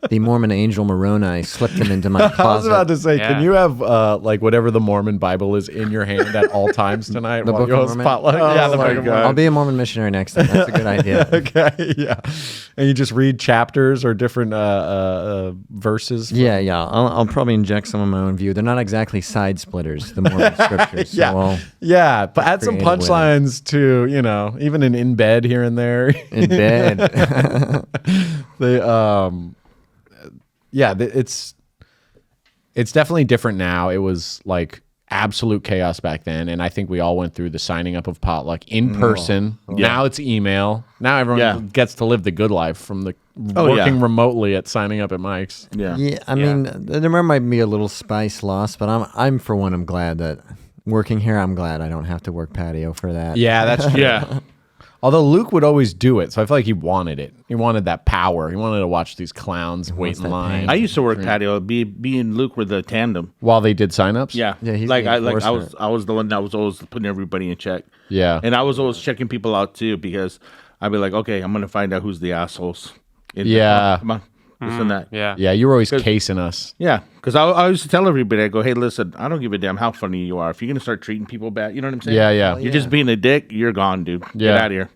The Mormon angel Moroni slipped them into my closet. I was about to say, Yeah. can you have like whatever the Mormon Bible is in your hand at all times tonight The while Book you of host Mormon? potluck? Oh Yeah, the my Book of God. Mormon. I'll be a Mormon missionary next time. That's a good idea. Okay, yeah, and you just read chapters or different verses. Yeah. I'll probably inject some of my own view. They're not exactly side splitters, the Mormon scriptures. Yeah, So I'll, yeah, but add some creative with it. punchlines to even an in bed here and there. in bed. It's definitely different now. It was like absolute chaos back then, and I think we all went through the signing up of potluck in person. Now it's email. Now everyone Yeah. gets to live the good life from the Oh, working yeah. remotely at signing up at Mike's. Yeah. Yeah, I mean, there might be a little spice lost, but I'm for one, I'm glad that working here, I'm glad I don't have to work patio for that. Yeah, that's true. Yeah. Although Luke would always do it, so I feel like he wanted it. He wanted that power. He wanted to watch these clowns wait in that line pain. I used to work patio. Me and Luke were the tandem. while they did signups. Yeah. Yeah, he's like the I enforcer. was the one that was always putting everybody in check. Yeah. And I was always checking people out too because I'd be like, okay, I'm gonna find out who's the assholes. Yeah. Come on. This and that. Yeah. Yeah, you were always casing us. Yeah, because I used to tell everybody, I go, hey, listen, I don't give a damn how funny you are. If you're going to start treating people bad, you know what I'm saying? Yeah. You're just being a dick, you're gone, dude. Get Yeah. out of here.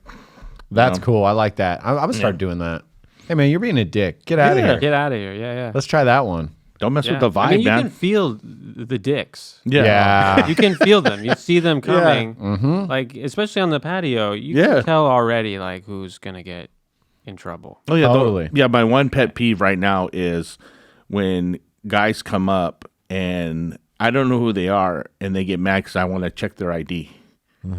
That's cool. I like that. I'm gonna start doing that. Hey man, you're being a dick. Get out of Yeah. here. Get out of here. Yeah. Let's try that one. Don't mess Yeah. with the vibe, I mean, you man. can feel the dicks. Yeah. You can feel them. You see them coming. Mm-hmm. Like, especially on the patio, you Yeah. can tell already, like, who's going to get in trouble. Oh, yeah. Totally. Yeah, my one pet peeve right now is when guys come up and I don't know who they are and they get mad because I want to check their ID.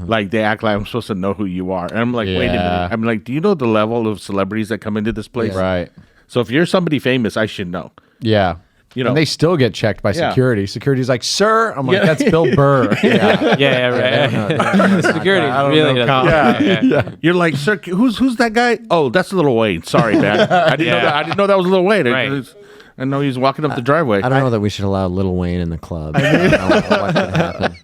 Like they act like I'm supposed to know who you are. And I'm like, wait a Yeah. minute. I'm like, do you know the level of celebrities that come into this place? Right. So if you're somebody famous, I should know. Yeah. You know. And they still get checked by Yeah. security. Security's like, sir. I'm like, Yeah. that's Bill Burr. Right. Security I don't really know doesn't. Yeah. You're like, sir, who's that guy? Oh, that's Lil Wayne. Sorry, man. I didn't know that. I didn't know that was Lil Wayne. Right. I know he's walking up the driveway. I don't know that we should allow Lil Wayne in the club. I don't know what could happen.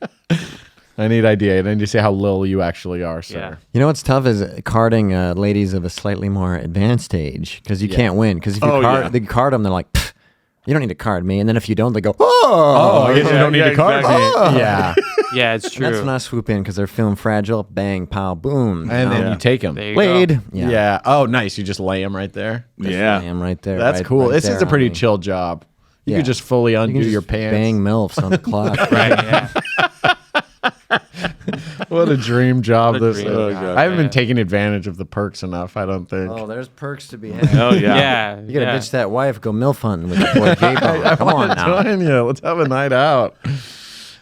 I need idea. And then you say how little you actually are, sir. Yeah. You know what's tough is carding ladies of a slightly more advanced age because you can't win. Because if you Oh, card, yeah. they card them, they're like, "Pfft, You don't need to card me. And then if you don't, they go, Oh, I guess you don't need to card exactly. me. Yeah. Yeah, it's And true. that's when I swoop in because they're feeling fragile. Bang, pow, boom. And then you take them. There you Laid. go. Yeah. Oh, nice. You just lay them right there. I Yeah. am right there. That's right- cool. right This is there a pretty on me. chill job. You Yeah. could just fully You undo can your just pants. Bang MILFs on the clock. Right, yeah. What a dream job What a this dream is. job, I haven't been yeah. taking advantage of the perks enough, I don't think. Oh, there's perks to be had. Oh yeah. Yeah. You gotta yeah. ditch that wife, go MILF hunting with your boy J-Bo. Come on now. Join you. Let's have a night out.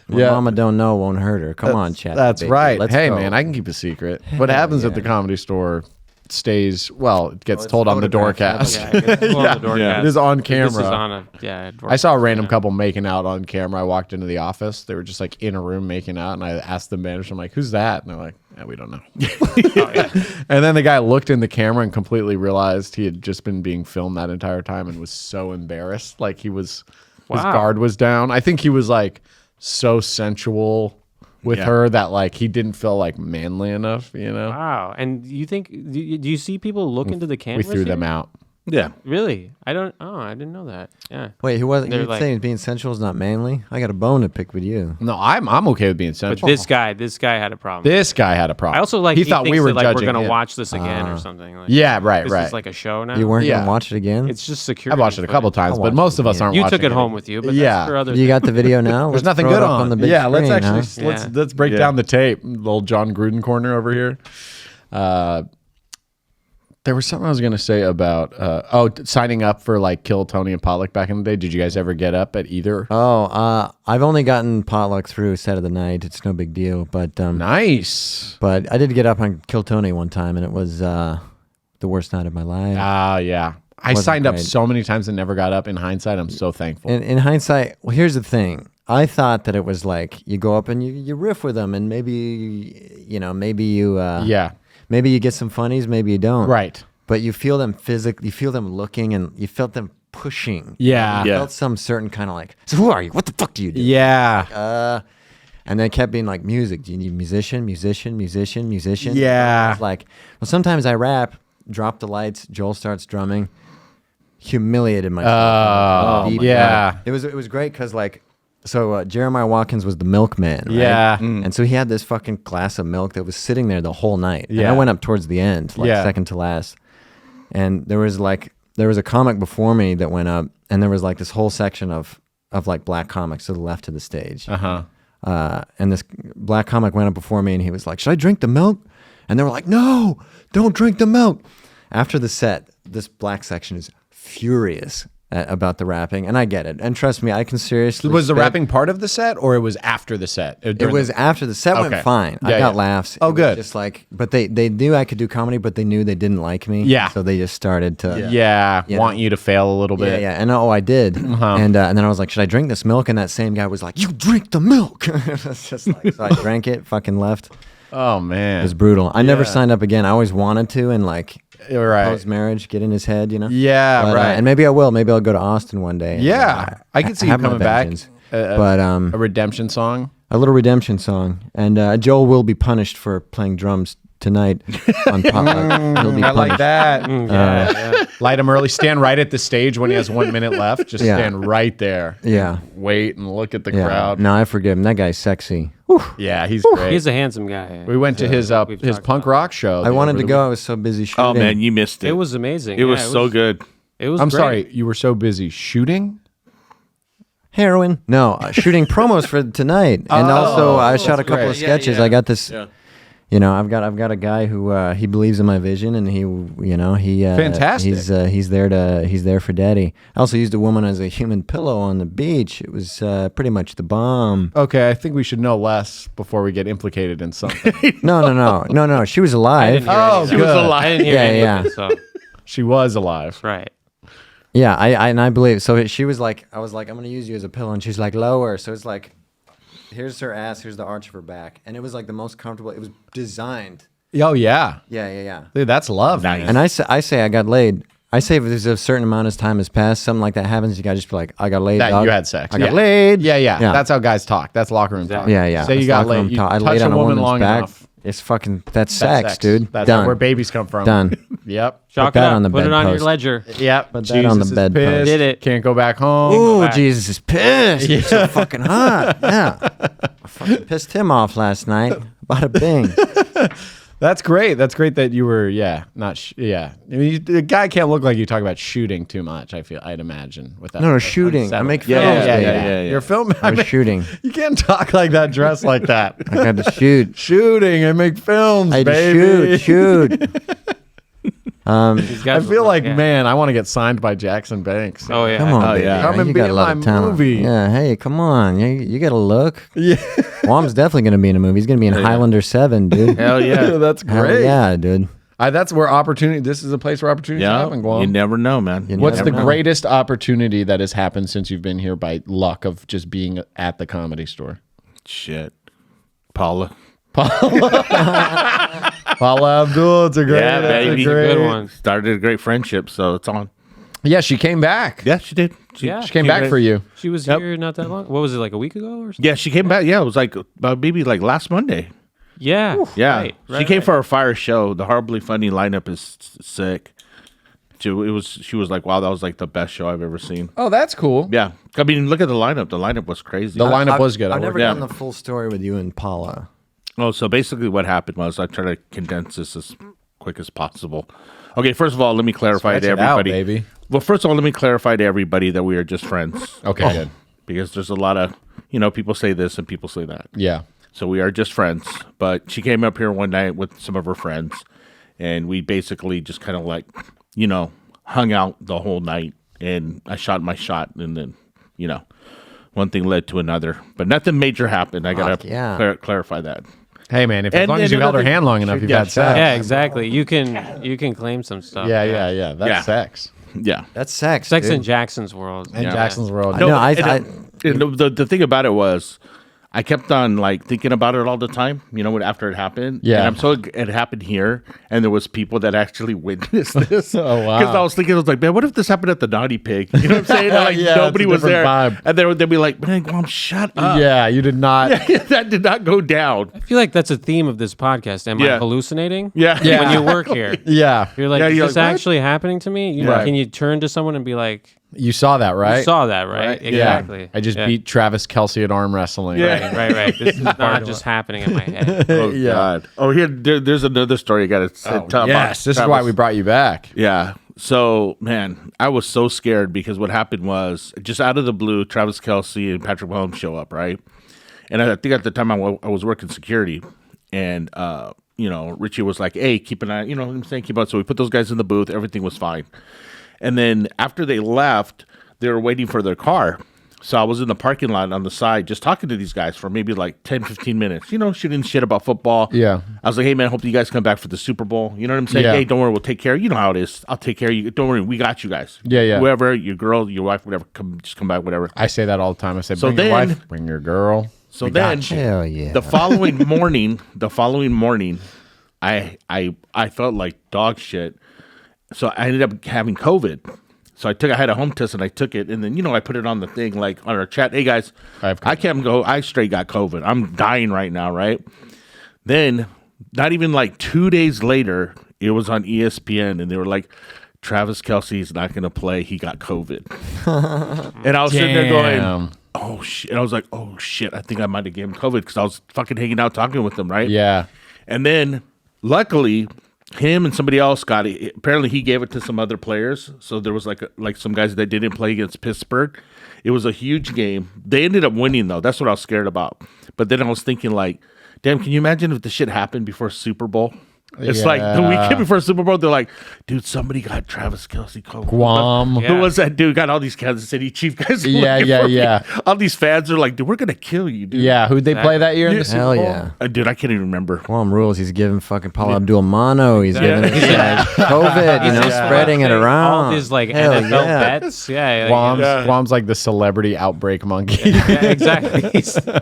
What mama don't know won't hurt her. Come on, chat. That's baby. right. Let's Hey, go. man, I can keep a secret. What happens at the Comedy Store stays, well, it gets told on the photographed. Doorcast. Yeah, it's on the Doorcast. Yeah. It is on This camera. is on a I saw a random yeah. couple making out on camera. I walked into the office. They were just like in a room making out, and I asked the manager, I'm like, who's that? And they're like, we don't know. Oh, yeah. And then the guy looked in the camera and completely realized he had just been being filmed that entire time and was so embarrassed. Like his Wow. guard was down. I think he was like so sensual with Yeah. her that like he didn't feel like manly enough, you know? Wow. And you think, do you see people look into the We cameras? threw them here? out. Yeah. Really? I didn't know that. Yeah. Wait, who wasn't? They're You like- saying being sensual is not manly? I got a bone to pick with you. No, I'm okay with being But sensual. this guy had a problem. This guy had a problem. I also like he thought we thinks were that, like, judging we're gonna him. watch this again or something. Like, Yeah, right, this right. is like a show now. You weren't Yeah. gonna watch it again? It's just security. I watched it a couple times, I'll but watch most it of us again. aren't You watching took it home with you, but Yeah. that's for other. You got the video now? There's Let's nothing throw it good up on. the big Yeah, let's screen, actually huh? let's break Yeah. down the tape. Little John Gruden corner over here. There was something I was going to say about signing up for like Kill Tony and Potluck back in the day. Did you guys ever get up at either? I've only gotten potluck through set of the night. It's no big deal, but Nice. but I did get up on Kill Tony one time, and it was the worst night of my life. Yeah. I Wasn't signed up great. so many times and never got up. In hindsight, I'm so thankful. In hindsight, well, here's the thing. I thought that it was like you go up and you riff with them, and maybe you yeah. maybe you get some funnies, maybe you don't. Right. But you feel them physically, you feel them looking, and you felt them pushing. Yeah. You Yeah. felt some certain kind of like, so who are you? What the fuck do you do? Yeah. And then it kept being like music. Do you need musician? Yeah. I was like, well, sometimes I rap, drop the lights, Joel starts drumming, humiliated myself. Beat me yeah. up. It was great because so Jeremiah Watkins was the milkman. Right? Yeah. And so he had this fucking glass of milk that was sitting there the whole night. And Yeah. I went up towards the end, like Yeah. second to last. And there was a comic before me that went up, and there was like this whole section of like black comics to the left of the stage. And this black comic went up before me, and he was like, "Should I drink the milk?" And they were like, "No, don't drink the milk." After the set, this black section is furious about the rapping, and I get it. And trust me, I can seriously. Was the spit- rapping part of the set or it was after the set? It was after the set Okay. went fine. Yeah, I got yeah. laughs. Oh, It was good. just like, but they knew I could do comedy, but they knew they didn't like me. Yeah. So they just started to. Yeah. You Want know. you to fail a little Yeah, bit. yeah, and I did, and then I was like, "Should I drink this milk?" And that same guy was like, "You drink the milk." It's just like, so I drank it, fucking left. It Oh, man. was brutal. I never Yeah. signed up again. I always wanted to, and like Right. post marriage, get in his head, you know. Yeah, But, right. and maybe I will. Maybe I'll go to Austin one day. and, Yeah. I could see you have my coming back. vengeance. But A redemption song. a little redemption song, and Joel will be punished for playing drums tonight on Potluck. He'll be I like punished. that. Yeah. Light him early. Stand right at the stage when he has 1 minute left. Just Yeah. stand right there. Yeah, Wait and look at the yeah. crowd. No, I forgive him. That guy's sexy. Yeah, he's great. He's a handsome guy. We went to his we've his talked punk about rock show. I wanted over to the go. I was so busy shooting. Oh man, you missed it. It was amazing. It was Yeah, so good. It was. I'm great. sorry, you were so busy shooting. Heroin? No, shooting promos for tonight, and also I shot a couple great. of sketches. Yeah. I got this. Yeah. You know, I've got a guy who he believes in my vision, and he Fantastic. He's there for Daddy. I also used a woman as a human pillow on the beach. It was pretty much the bomb. Okay, I think we should know less before we get implicated in something. No. She was I alive. didn't hear Oh, any of it. good. I didn't hear Yeah, any yeah. of it. So She was alive. right. Yeah, I believe. So she was like, I was like, I'm gonna use you as a pillow, and she's like, lower. So it's like, here's her ass, here's the arch of her back, and it was like the most comfortable. It was designed. Oh yeah, Yeah. dude, that's love. Nice. Man. And I say I got laid. I say if there's a certain amount of time has passed, something like that happens, you gotta just be like, I got laid. That dog. you had sex. I got Yeah. laid. Yeah. Yeah. That's how guys talk. That's locker room talk. Yeah. Say you That's got locker room laid. You talk. I touch laid a on a woman woman's long back. enough. It's fucking that's sex, dude. That's Done. where babies come from. Done. Yep. Chalk it that up. on the Put it on your bedpost. ledger. Yep. Put that on the is bedpost. pissed. Did it. Can't go back home. Ooh, back. Jesus is pissed. It's so fucking hot. Yeah. I fucking pissed him off last night. Bada bing. That's great. That's great that you were, not, I mean, the guy can't look like you talk about shooting too much. I'd imagine with that. No, shooting. I make films. Yeah. You're filming. I was shooting. You can't talk like that, dressed like that. I got to shoot. Shooting and make films, I had baby. to shoot. These I guys feel look- like, yeah. man, I want to get signed by Jackson Banks. Oh yeah. Come on, Oh, baby. yeah. Come and You be got in a lot my of talent. movie. Yeah, hey, come on. You got to look. Yeah. Guam's definitely going to be in a movie. He's going to be in Highlander 7, dude. Hell yeah. That's Hell great. yeah, dude. That's where opportunity, this is a place where opportunities Yeah. happen, Guam. You never know, man. You What's never the know. greatest opportunity that has happened since you've been here by luck of just being at the Comedy Store? Shit. Paula. Paula Abdul, it's a great, Yeah, that's a baby. great- Good one. Started a great friendship, so it's on. Yeah, she came back. Yeah, she did. Yeah. She came back for you. She was Yep. here not that long. What was it, like a week ago or something? Yeah, she came back. Yeah, it was like maybe like last Monday. Yeah. Yeah, Right, she came for our fire show. The Horribly Funny lineup is sick. She was like, wow, that was like the best show I've ever seen. Oh, that's cool. Yeah, I mean, look at the lineup. The lineup was crazy. The lineup was good. I've never Yeah. gotten the full story with you and Paula. Oh, so basically what happened was I tried to condense this as quick as possible. Okay, first of all, let me clarify Stretch to it out, everybody. baby. Well, first of all, let me clarify to everybody that we are just friends. Okay, good. Because there's a lot of, people say this and people say that. Yeah. So we are just friends. But she came up here one night with some of her friends, and we basically just kind of like, hung out the whole night. And I shot my shot, and then, one thing led to another. But nothing major happened. I got Fuck yeah. clarify that. Hey, man, as And long as then you held her another- hand long enough, you've Yeah, had sex. Yeah, exactly. You can claim some stuff. Yeah. That's Yeah. sex. Yeah. That's sex. Sex dude. in Jackson's world. In Yeah. Jackson's world. No, I- And the thing about it was, I kept on like thinking about it all the time, after it happened. Yeah. And I'm so it happened here, and there was people that actually witnessed this. Oh, wow. Because I was thinking, I was like, man, what if this happened at the Naughty Pig? You know what I'm saying? And, like Yeah, nobody it's a was there, different vibe. and they'd be like, man, Guam, shut up. Yeah, you did not. That did not go down. I feel like that's a theme of this podcast. Am I Yeah. hallucinating? Yeah. When you work here. Yeah. You're like, Yeah, is you're this like, what? actually happening to me? Right. Can you turn to someone and be like, You saw that, right? you saw that, right? Yeah. Exactly. I just Yeah. beat Travis Kelsey at arm wrestling. Yeah. Right. This is not just happening in my head. Oh, Yeah. God. Oh, there's another story I got to tell about. Yes, this is why we brought you back. Yeah. So, man, I was so scared because what happened was just out of the blue, Travis Kelsey and Patrick Mahomes show up, right? And I think at the time I was working security, and Richie was like, "Hey, keep an eye," what I'm saying, keep on. So we put those guys in the booth. Everything was fine. And then after they left, they were waiting for their car. So I was in the parking lot on the side just talking to these guys for maybe like 10, 15 minutes, shooting shit about football. Yeah. I was like, hey, man, hope you guys come back for the Super Bowl. You know what I'm saying? Yeah. Hey, don't worry, we'll take care of you. You know how it is. I'll take care of you. Don't worry, we got you guys. Yeah. Whoever, your girl, your wife, whatever, just come back, whatever. I say that all the time. I say, So bring your then- wife, bring your girl. So We then, got you. Hell yeah. the following morning, I felt like dog shit. So I ended up having COVID. So I had a home test and I took it, and then I put it on the thing like on our chat. Hey guys, I have COVID. I can't go. I straight got COVID. I'm dying right now, right? Then, not even like 2 days later, it was on ESPN, and they were like, Travis Kelsey's not going to play. He got COVID. And I was sitting there going, Damn. oh shit. And I was like, oh shit, I think I might have given him COVID because I was fucking hanging out talking with them, right? Yeah. And then luckily, him and somebody else got it. Apparently, he gave it to some other players. So there was like some guys that didn't play against Pittsburgh. It was a huge game. They ended up winning though. That's what I was scared about. But then I was thinking like, damn, can you imagine if the shit happened before Super Bowl? It's like the Yeah. weekend before Super Bowl, they're like, dude, somebody got Travis Kelsey COVID. Guam. Yeah. Who was that dude? Got all these Kansas City Chief guys. Yeah, looking yeah, for me. yeah. All these fans are like, dude, we're gonna kill you, dude. Yeah. Who'd they play that year in the Super Hell Bowl? yeah. Dude, I can't even remember. Guam rules. He's giving fucking Paula Abdul mono. He's giving this guy COVID, Yeah. spreading it around. All his like Hell NFL yeah. bets. Yeah. Guam's like the celebrity outbreak monkey. Yeah, exactly.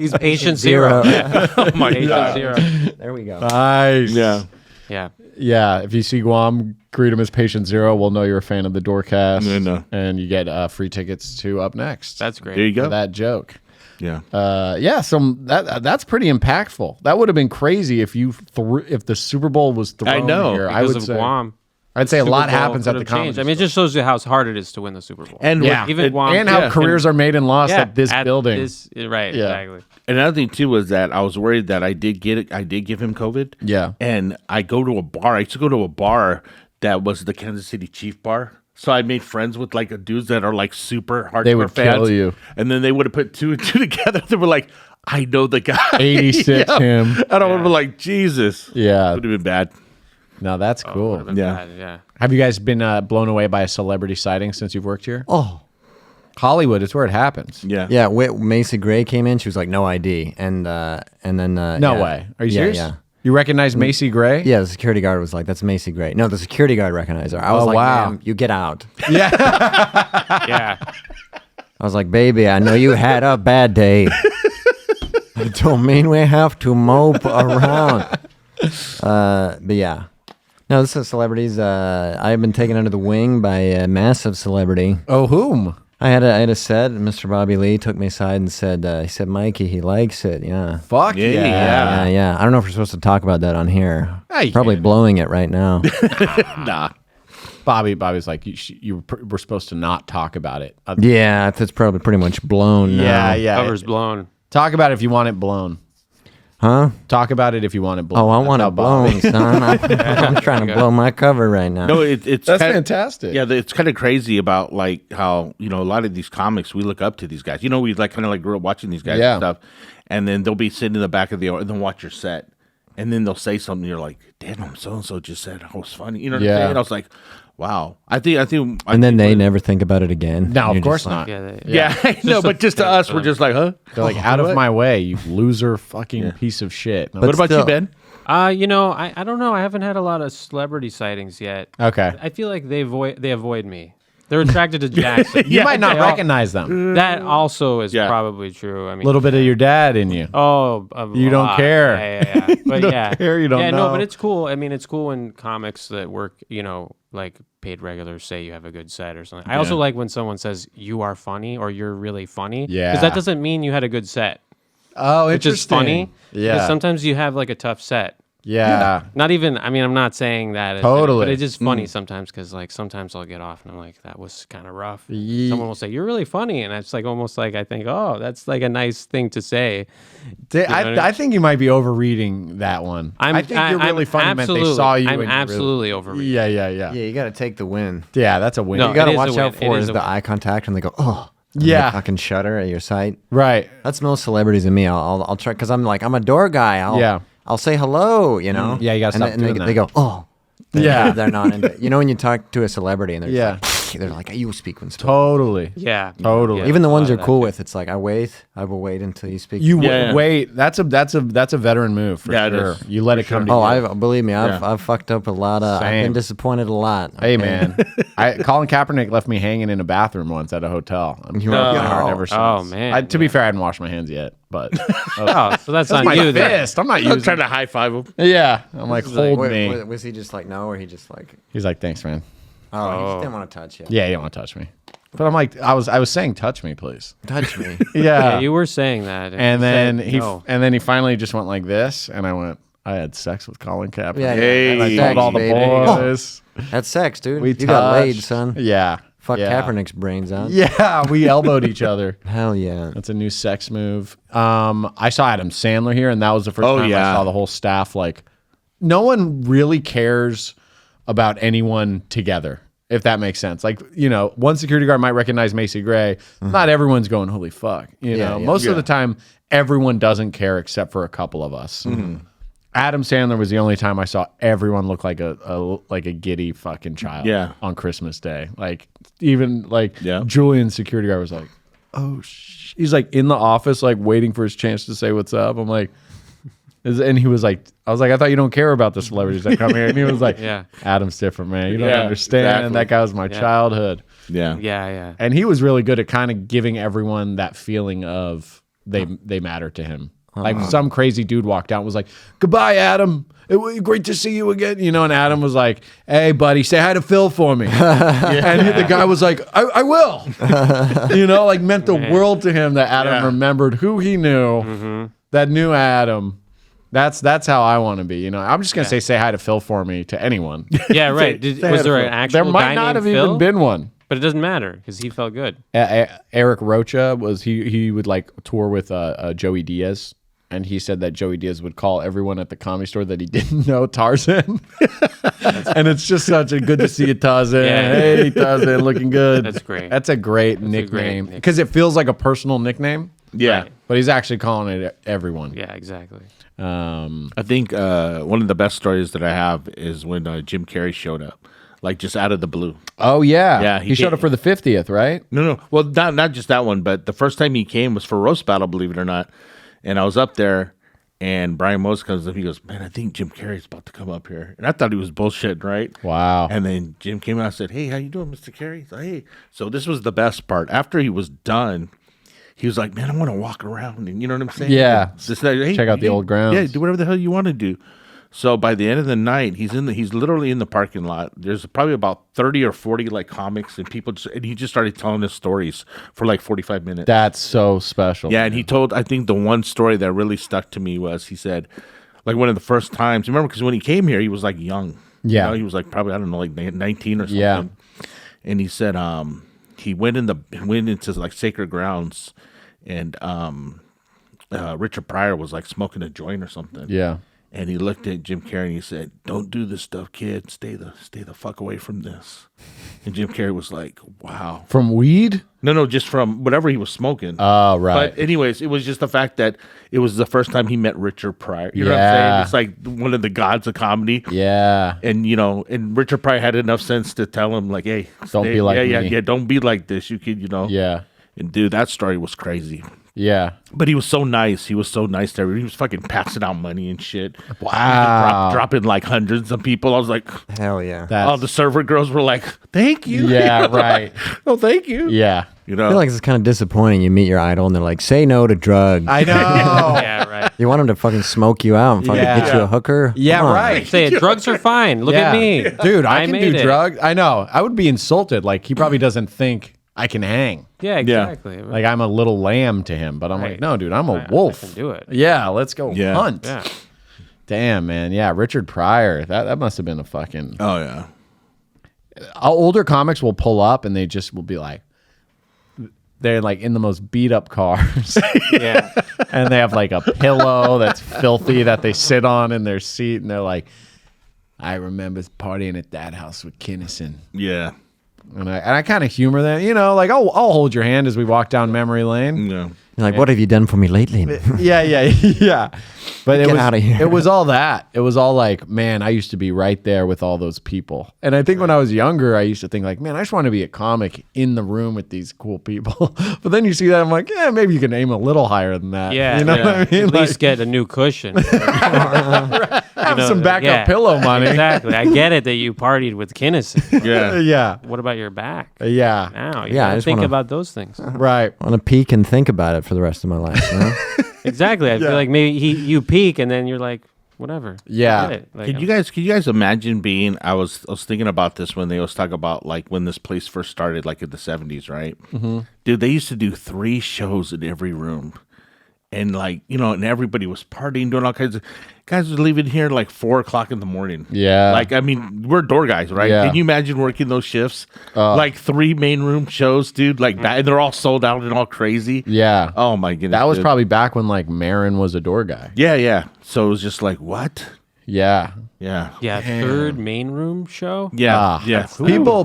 He's patient zero. Oh my Patient god. zero. There we go. Nice. Yeah. Yeah. Yeah. If you see Guam, greet him as Patient Zero. We'll know you're a fan of the Doorcast. No. And you get free tickets to Up Next. That's great. There you for go. that joke. Yeah. So that's pretty impactful. That would have been crazy if if the Super Bowl was thrown I know, here. Because of Guam. I'd say a Super lot Bowl happens at could the have comedy changed. I mean, it just shows you how hard it is to win the Super Bowl. And yeah, even Guam, and how yeah. careers are made and lost yeah, at this building. Right, Yeah. exactly. another thing too was that I was worried that I did give him COVID. Yeah. And I go to a bar. I used to go to a bar that was the Kansas City Chief bar. So I made friends with like dudes that are like super hardcore They would fans. kill you. And then they would have put two and two together. They were like, I know the guy. 86 Yeah. him. And I would have been like, Jesus. Yeah. Would have been bad. No, that's cool. Would've been Yeah. bad, yeah. Have you guys been blown away by a celebrity sighting since you've worked here? Oh, Hollywood is where it happens. Yeah. yeah. Macy Gray came in. She was like, no ID, and then No yeah. way. Are you Yeah, serious? Yeah. You recognize Macy Gray? Yeah, the security guard was like, "That's Macy Gray." No, the security guard recognized her. I was Oh, like, wow. "Ma'am, you get out." Yeah. I was like, "Baby, I know you had a bad day. I don't mean we have to mope around." But yeah, no, this is celebrities. I've been taken under the wing by a massive celebrity. Oh, whom? I had a set, and Mr. Bobby Lee took me aside and said, he said, "Mikey, he likes it." Yeah. Fuck Yeah. yeah. Yeah. I don't know if we're supposed to talk about that on here. Yeah, you Probably can. blowing it right now. Nah. Bobby's like, you were supposed to not talk about it. Yeah, it's probably pretty much blown now. Yeah. Cover's blown. Talk about it if you want it blown. Huh? Talk about it if you want it blown. Oh, I That's want how it blown, Bobby- son. I'm trying to blow my cover right now. No, it's That's kinda- fantastic. Yeah, it's kind of crazy about like how a lot of these comics we look up to these guys. We like kind of like grew up watching these guys Yeah. and stuff, and then they'll be sitting in the back of the and then watch your set, and then they'll say something. You're like, "Damn, so and so just said I was funny." You know what Yeah. I'm saying? I was like, "Wow." I think. And then they never think about it again. No, You're of course just like, not. Yeah, I know, but just to us, we're just like, "Huh?" They're like, out of my way, you loser fucking piece of shit. What about you, still- Ben? I don't know. I haven't had a lot of celebrity sightings yet. Okay. I feel like they avoid me. They're attracted to Jackson. You might not they all- recognize them. That also is Yeah. probably true. I mean, A little bit of your dad in you. Oh, You don't lot. care. Yeah. But don't yeah, care, you don't yeah, know. no, but it's cool. I mean, it's cool when comics that work, like paid regulars say you have a good set or something. I also like when someone says you are funny or you're really funny. Yeah. because that doesn't mean you had a good set. Oh, It's just funny. Yeah. Because sometimes you have like a tough set. Yeah. Not even. I mean, I'm not saying that. Totally. But it's just funny sometimes because like sometimes I'll get off and I'm like, that was kind of rough. Ye- Someone will say you're really funny, and it's like almost like I think, oh, that's like a nice thing to say. I think you might be overreading that one. I think you're really funny meant they saw you. I'm and you absolutely over. Really, yeah. Yeah, you got to take the win. Yeah, that's a win. No, You got it to is a watch win. out It for is is a the win. eye contact and they go, oh. And Yeah. they fucking shudder at your sight. Right. That's most celebrities in me. I'll try because I'm like, I'm a door guy. I'll say hello, Yeah, you gotta stop and doing they, that. they go, oh. Yeah. They're not into it. When you talk to a celebrity and they're Yeah. just like, they're like, you speak when spoken. Totally. Yeah, Totally. Yeah, Even the there's a ones lot you're of cool that with, it's like, I will wait until you speak. You Yeah. wait. That's a veteran move for Yeah, it sure. is. You let it come to Oh, you. believe me, I've Yeah. fucked up a lot. I've Same. been disappointed a lot. Hey okay? man, Colin Kaepernick left me hanging in a bathroom once at a hotel. I'm You broken were- my heart Oh. ever since. Oh, man. To be fair, I hadn't washed my hands yet, but Oh, so that's on my you then. fist. I'm not I'm using. trying to high five him. Yeah, I'm like, hold me. Was he just like no, or he just like? He's like, thanks, man. Oh, he just didn't want to touch you. Yeah, you don't want to touch me. But I'm like, I was saying, touch me, please. Touch me. Yeah. Yeah, you were saying that, and you then said no. he finally just went like this, and I went, I had sex with Colin Kaepernick. Yeah, Hey. And I Sex, told all the baby. boys. That's sex, dude. We you got laid, touched. son. Yeah. Fuck yeah. Kaepernick's brains out. Yeah, we elbowed each other. Hell yeah. That's a new sex move. I saw Adam Sandler here, and that was the first time I yeah. saw the whole staff. Like, no one really cares about anyone together, if that makes sense. Like, one security guard might recognize Macy Gray. Not everyone's going, holy fuck. Yeah, Most yeah. of the time, everyone doesn't care except for a couple of us. Adam Sandler was the only time I saw everyone look like a giddy fucking child Yeah. on Christmas Day. Like, even like Yeah. Julian's security guard was like, oh, he's like in the office, like waiting for his chance to say what's up. I'm like, and he was like, I was like, I thought you don't care about the celebrities that come here. And he was like, Yeah. Adam's different, man. You don't Yeah, understand. exactly. That guy was my childhood. Yeah. Yeah. And he was really good at kind of giving everyone that feeling of they matter to him. Like some crazy dude walked out and was like, "Goodbye, Adam. It was great to see you again." You know, and Adam was like, "Hey, buddy, say hi to Phil for me." And the guy was like, I will. You know, like meant the world to him that Adam remembered who he knew, that knew Adam. That's how I want to be. You know, I'm just going to say hi to Phil for me to anyone. Yeah, right. Was there an actual There might guy not named have Phil? even been one. But it doesn't matter because he felt good. Eric Rocha was he would like tour with Joey Diaz, and he said that Joey Diaz would call everyone at the Comedy Store that he didn't know Tarzan. And it's just such a good to see you, Tarzan. Yeah. Hey, Tarzan, looking good. That's great. That's a great nickname because it feels like a personal nickname. Yeah. Right. But he's actually calling it everyone. Yeah, exactly. I think one of the best stories that I have is when Jim Carrey showed up, like just out of the blue. Oh yeah, Yeah, He showed came- up for the 50th, right? No. Well, not just that one, but the first time he came was for Roast Battle, believe it or not. And I was up there, and Brian Mose comes up. He goes, "Man, I think Jim Carrey's about to come up here." And I thought he was bullshit, right? Wow. And then Jim came out and said, "Hey, how you doing, Mr. Carrey?" He's like, "Hey." So this was the best part. After he was done, he was like, "Man, I want to walk around," and you know what I'm saying? Yeah. Just like, hey, Check out the old grounds. Yeah, do whatever the hell you want to do. So by the end of the night, he's literally in the parking lot. There's probably about 30 or 40 like comics and people, and he just started telling us stories for like 45 minutes. That's so special. Yeah, and he told, I think the one story that really stuck to me was he said, like one of the first times, remember, because when he came here, he was like young. Yeah. You know, he was like probably, I don't know, like 19 or something. Yeah. And he said he went into like sacred grounds, and Richard Pryor was like smoking a joint or something. Yeah. And he looked at Jim Carrey and he said, "Don't do this stuff, kid. Stay the fuck away from this." And Jim Carrey was like, "Wow." From weed? No, just from whatever he was smoking. Oh, right. But anyways, it was just the fact that it was the first time he met Richard Pryor. You know what I'm Yeah. saying? It's like one of the gods of comedy. Yeah. And you know, and Richard Pryor had enough sense to tell him like, "Hey, Don't be like me." yeah, don't be like this. You could, you know." Yeah. And dude, that story was crazy. Yeah. But he was so nice. He was so nice to everyone. He was fucking passing out money and shit. Wow. Dropping like hundreds of people. I was like, Hell yeah. all the server girls were like, "Thank you." Yeah, right. Oh, thank you. Yeah. You I know, feel like it's kind of disappointing. You meet your idol and they're like, "Say no to drugs." I know. Yeah, right. You want them to fucking smoke you out and fucking Yeah. get you a hooker? Yeah, Come on. right. Say it. Drugs are fine. Look at me, Dude, I can made do it. drugs. I know. I would be insulted. Like, he probably doesn't think I can hang. Yeah, exactly. Like, I'm a little lamb to him, but I'm like, Right. no, dude, I'm a I wolf. can do it. Yeah, let's go Yeah. hunt. Yeah. Damn, man. Yeah, Richard Pryor. That must have been a fucking. oh yeah, Older comics will pull up and they just will be like, they're like in the most beat up cars. Yeah. And they have like a pillow that's filthy that they sit on in their seat. And they're like, "I remember partying at that house with Kinnison." yeah, And I kind of humor that, you know, like I'll hold your hand as we walk down memory lane. yeah. You're like, "What have you done for me lately?" Yeah. But Get it was outta here. It was all that. It was all like, man, I used to be right there with all those people. And I think when I was younger, I used to think like, man, I just want to be a comic in the room with these cool people. But then you see that, I'm like, yeah, maybe you can aim a little higher than that. Yeah. You know yeah. what I mean? At Like, least get a new cushion. have know, some backup yeah. pillow money. Exactly. I get it that you partied with Kinnison. Yeah. Yeah. What about your back? Yeah. Now you Yeah, I gotta just think wanna- about those things. Right. I want to peek and think about it for the rest of my life. You know? Exactly. I feel like maybe you peak and then you're like, whatever. Yeah. I get it. Like, Can you guys imagine being? I was thinking about this when they always talk about like when this place first started, like in the 70s, right? Mm-hmm. Dude, they used to do 3 shows in every room, and like you know, and everybody was partying, doing all kinds of. Guys were leaving here like 4:00 in the morning. Yeah. like I mean, we're door guys, right? Yeah. Can you imagine working those shifts? Like 3 main room shows, dude. Like that, and they're all sold out and all crazy. Yeah. Oh my goodness, That was dude. probably back when like Marin was a door guy. yeah. So it was just like what? Yeah. Yeah, yeah, third main room show. yeah, Ah, yeah.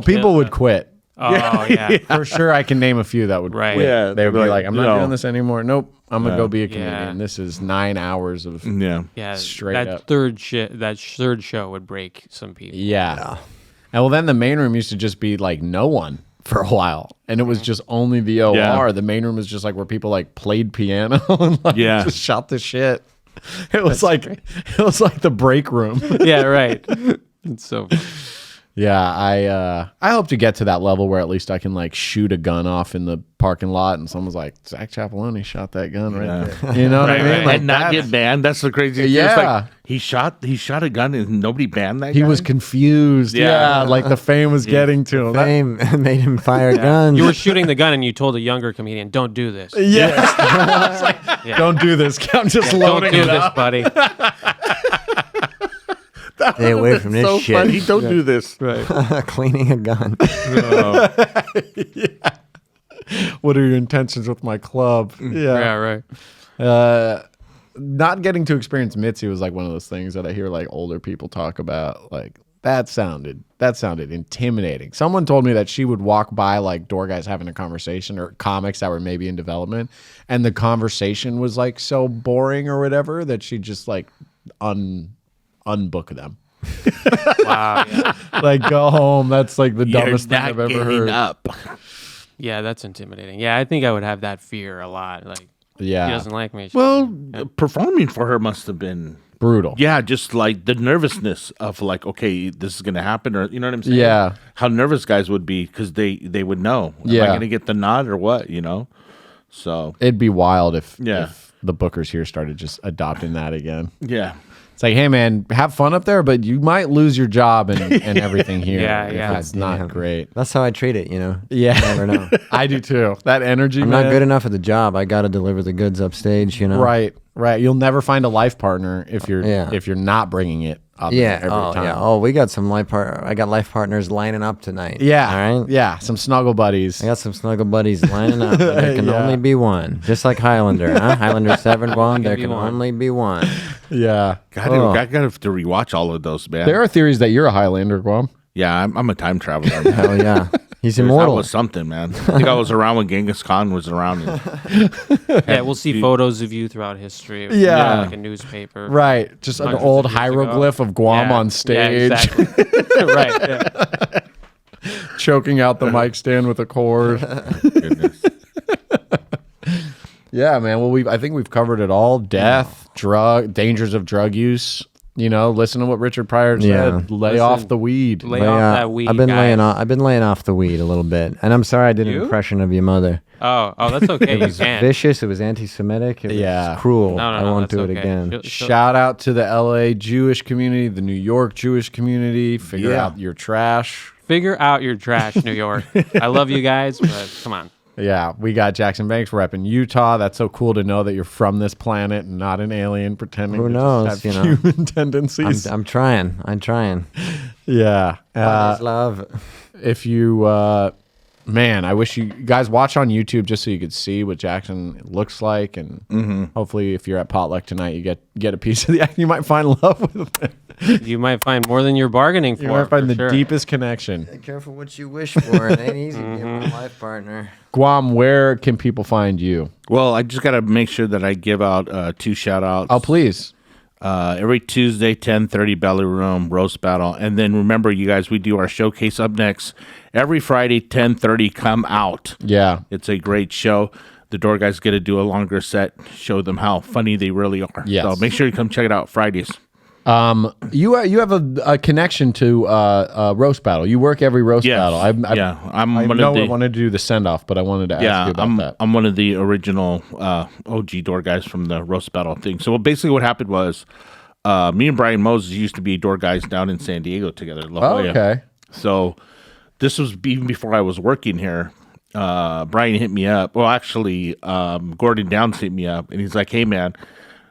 People would quit. Oh yeah. For sure, I can name a few that would Right. quit. Yeah, They would be like, "I'm not no. doing this anymore. Nope, I'm gonna go be a Yeah. comedian. This is 9 hours of Yeah. Yeah. Straight that up. third show would break some people. yeah." And well, then the main room used to just be like no one for a while, and it was just only the OR. Yeah. The main room was just like where people like played piano and like Yeah. just shot the shit. It was like the break room. Yeah, right. It's so Yeah, I hope to get to that level where at least I can like shoot a gun off in the parking lot and someone's like, Zach Chapeloni shot that gun right there. You know what I mean? right. Like, And not get banned. That's the craziest. Yeah. It's like, he shot a gun and nobody banned that he guy? was confused. Yeah. Yeah, like the fame was getting to him. Fame made him fire guns. You were shooting the gun and you told a younger comedian, "Don't do this. Yeah. It's like, don't do this. I'm just Don't loading do it this, up. buddy." Stay away from this so shit. funny. Don't do this. Cleaning a gun. What are your intentions with my club? Yeah, right. Not getting to experience Mitzi was like one of those things that I hear like older people talk about. Like that sounded intimidating. Someone told me that she would walk by like door guys having a conversation or comics that were maybe in development, and the conversation was like so boring or whatever that she'd just like unbook them. Wow. Yeah. Like go home. That's like the You're dumbest thing not I've ever getting heard. up. Yeah, that's intimidating. Yeah, I think I would have that fear a lot. Like, Yeah, he doesn't like me. Well, performing for her must have been, brutal. yeah, just like the nervousness of like, okay, this is going to happen, or you know what I'm saying? Yeah. How nervous guys would be because they would know. Am I Yeah. going to get the nod or what? You know. So It'd be wild if Yeah. the bookers here started just adopting that again. yeah. It's like, hey man, have fun up there, but you might lose your job and everything here. Yeah, if yeah. it's not Damn. great. That's how I treat it, you know. Yeah, You never know. I do too. That energy, I'm man. not good enough at the job. I got to deliver the goods upstage, you know. Right. You'll never find a life partner if you're Yeah. if you're not bringing it up. Yeah. every Oh, time. yeah. Oh, we got some I got life partners lining up tonight. Yeah. All right. Yeah. Some snuggle buddies. I got some snuggle buddies lining up. But there can Yeah. only be one. Just like Highlander, huh? Highlander 7 Guam, there be can one. only be one. Yeah. I got to have to rewatch all of those, man. There are theories that you're a Highlander, Guam. Yeah, I'm a time traveler. Man. Hell yeah. He's That immortal. was something, man. I think I was around when Genghis Khan was around. Yeah, we'll see photos of you throughout history. Yeah. Like a newspaper. Right. Just an Hundreds old of years ago. hieroglyph of Guam Yeah. on stage, Yeah, exactly. Right. Yeah. choking out the mic stand with a cord. Goodness. Yeah, man. Well, I think we've covered it all. Death, dangers of drug use. You know, listen to what Richard Pryor said. Yeah. Lay off the weed. Lay off that weed, I've been guys. laying off the weed a little bit. And I'm sorry I did an You? impression of your mother. Oh, that's okay. It was you can. vicious, it was anti-Semitic, it Yeah. was cruel. No, I won't that's do it okay. again. Shout out to the LA Jewish community, the New York Jewish community. Figure Yeah. out your trash. Figure out your trash, New York. I love you guys, but come on. Yeah, we got Jackson Banks repping Utah. That's so cool to know that you're from this planet and not an alien pretending Who to knows, just have you know? human tendencies. I'm trying. Yeah. Love. If you, man, I wish you guys watch on YouTube just so you could see what Jackson looks like, and hopefully, if you're at potluck tonight, you get a piece of the. You might find love with it. You might find more than you're bargaining for. You might find for the sure. deepest connection. Be careful what you wish for. It ain't easy being a life partner. Guam, where can people find you? Well, I just got to make sure that I give out 2 shout outs. Oh, please. Every Tuesday, 10:30 Belly Room roast battle, and then remember, you guys, we do our showcase up next every Friday, 10:30. Come out. Yeah. It's a great show. The door guys get to do a longer set, show them how funny they really are. Yes. So make sure you come check it out Fridays. You have a connection to roast battle. You work every roast Yes. battle. I'm I one know of the. I wanted to do the send off, but I wanted to ask Yeah, you about that. I'm one of the original OG door guys from the roast battle thing. So basically, what happened was, me and Brian Moses used to be door guys down in San Diego together. La Oh, Jolla. okay. So this was even before I was working here. Brian hit me up. Well, actually, Gordon Downs hit me up, and he's like, "Hey, man,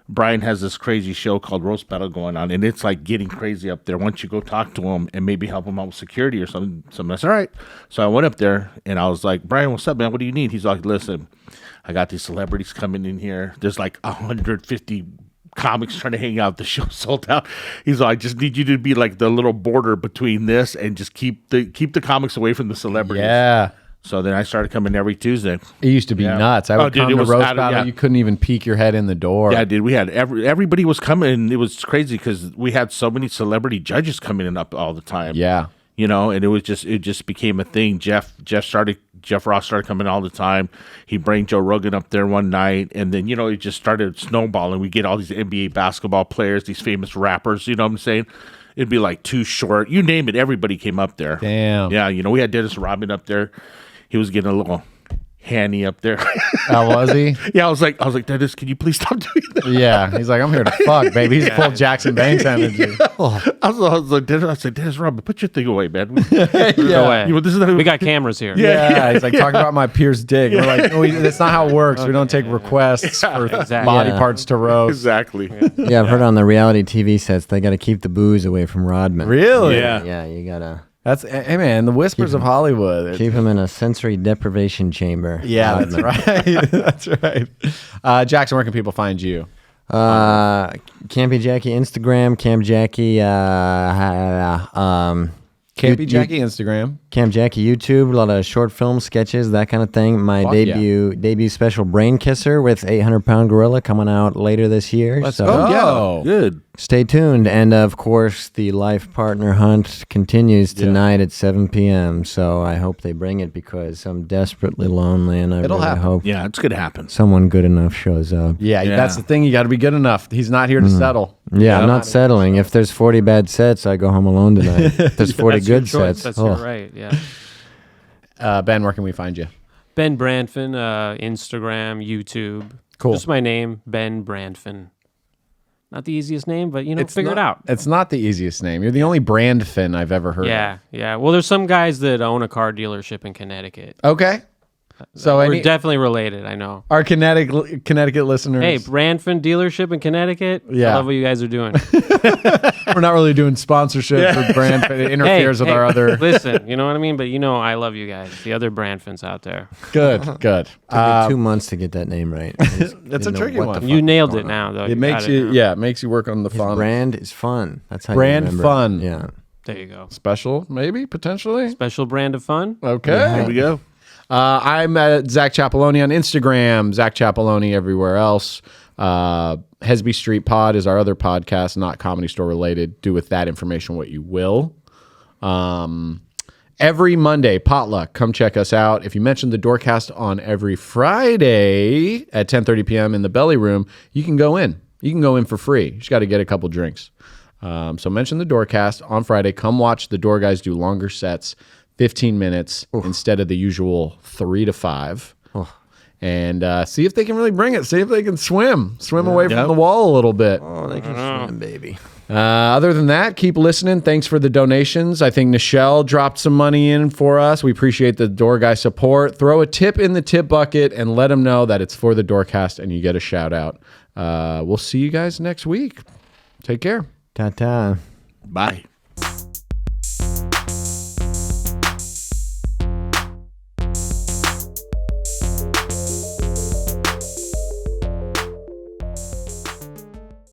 Brian has this crazy show called Roast Battle going on, and it's like getting crazy up there. Why don't you go talk to him and maybe help him out with security or something?" I said, "All right." So I went up there, and I was like, "Brian, what's up, man? What do you need?" He's like, "Listen, I got these celebrities coming in here. There's like 150 comics trying to hang out. The show sold out." He's like, "I just need you to be like the little border between this and just keep the comics away from the celebrities." Yeah. So then I started coming every Tuesday. It used to be Yeah. nuts. I Oh, would dude, come it to was roast out of- battle. yeah. You couldn't even peek your head in the door. Yeah, dude, we had everybody was coming. It was crazy because we had so many celebrity judges coming in up all the time. Yeah. You know, and it just became a thing. Jeff Ross started coming all the time. He bring Joe Rogan up there one night, and then it just started snowballing. We get all these NBA basketball players, these famous rappers. You know what I'm saying? it'd be like Too Short. You name it, everybody came up there. Damn. Yeah, we had Dennis Rodman up there. He was getting a little handy up there. How was he? Yeah, I was like, Dennis, can you please stop doing that? Yeah. He's like, I'm here to fuck, baby. He's full Jackson Banks energy. I was like, Dennis Rodman, put your thing away, man. No way. This is not We got cameras here. Yeah. He's like, talking about my Pierce dick. We're like, no, that's not how it works. We don't take requests for Exactly. body Yeah. parts to roast. exactly. Yeah, I've heard on the reality TV sets they got to keep the booze away from Rodman. Really? Yeah. Yeah, you gotta That's, hey man, the whispers of Hollywood. keep him in a sensory deprivation chamber. Yeah, that's right. That's right. Jackson, where can people find you? Campy Jackie Instagram, Camp Jackie, Campy Jackie Instagram. Camp Jackie YouTube, a lot of short film sketches, that kind of thing. My Fuck debut special, Brain Kisser, with 800-pound gorilla, coming out later this year. Let's so go. Good. stay tuned. And of course, the life partner hunt continues tonight at 7 p.m. So I hope they bring it because I'm desperately lonely, and I It'll really happen. hope Yeah, it's gonna happen. someone good enough shows up. Yeah, Yeah. that's the thing. You got to be good enough. He's not here to settle. Yeah, I'm not settling. If there's 40 bad sets, I go home alone tonight. If there's 40 That's your good choice. sets, That's oh. your right. Yeah. Ben, where can we find you? Ben Brandfon, Instagram, YouTube. Cool. Just my name, Ben Brandfon. Not the easiest name, but figure it out. It's not the easiest name. You're the only Brandfon I've ever heard Yeah, yeah. Well, there's some guys that own a car dealership in Connecticut. of. Okay. So We're definitely related, I know. our Connecticut listeners, Hey, Brandfon dealership in Connecticut. Yeah. I love what you guys are doing. we're not really doing sponsorship for Brandfon. It interferes with our other. Listen, you know what I mean? But I love you guys. The other Brandfons out there. Good. Took me 2 months to get that name right. That's a tricky one. You nailed it now, though. It makes got you, now. yeah, it makes you work on the font. Brand is fun. That's how Brand you remember fun. it. Yeah. There you go. Special, maybe, potentially. Special brand of fun. Okay. There we go. I'm at Zack Chapeloni on Instagram, Zack Chapeloni everywhere else. Hesby Street Pod is our other podcast, not Comedy Store related. Do with that information what you will. Every Monday, potluck. Come check us out. If you mention the Doorcast on every Friday at 10:30 p.m. in the belly room, you can go in. You can go in for free. You just got to get a couple drinks. So mention the Doorcast on Friday. Come watch the Door Guys do longer sets, 15 minutes instead of the usual 3 to 5. And see if they can really bring it. See if they can swim away from the wall a little bit. Oh, they can swim, baby. Other than that, keep listening. Thanks for the donations. I think Nichelle dropped some money in for us. We appreciate the Door Guy support. Throw a tip in the tip bucket and let them know that it's for the Doorcast and you get a shout out. We'll see you guys next week. Take care. Ta-ta. Bye.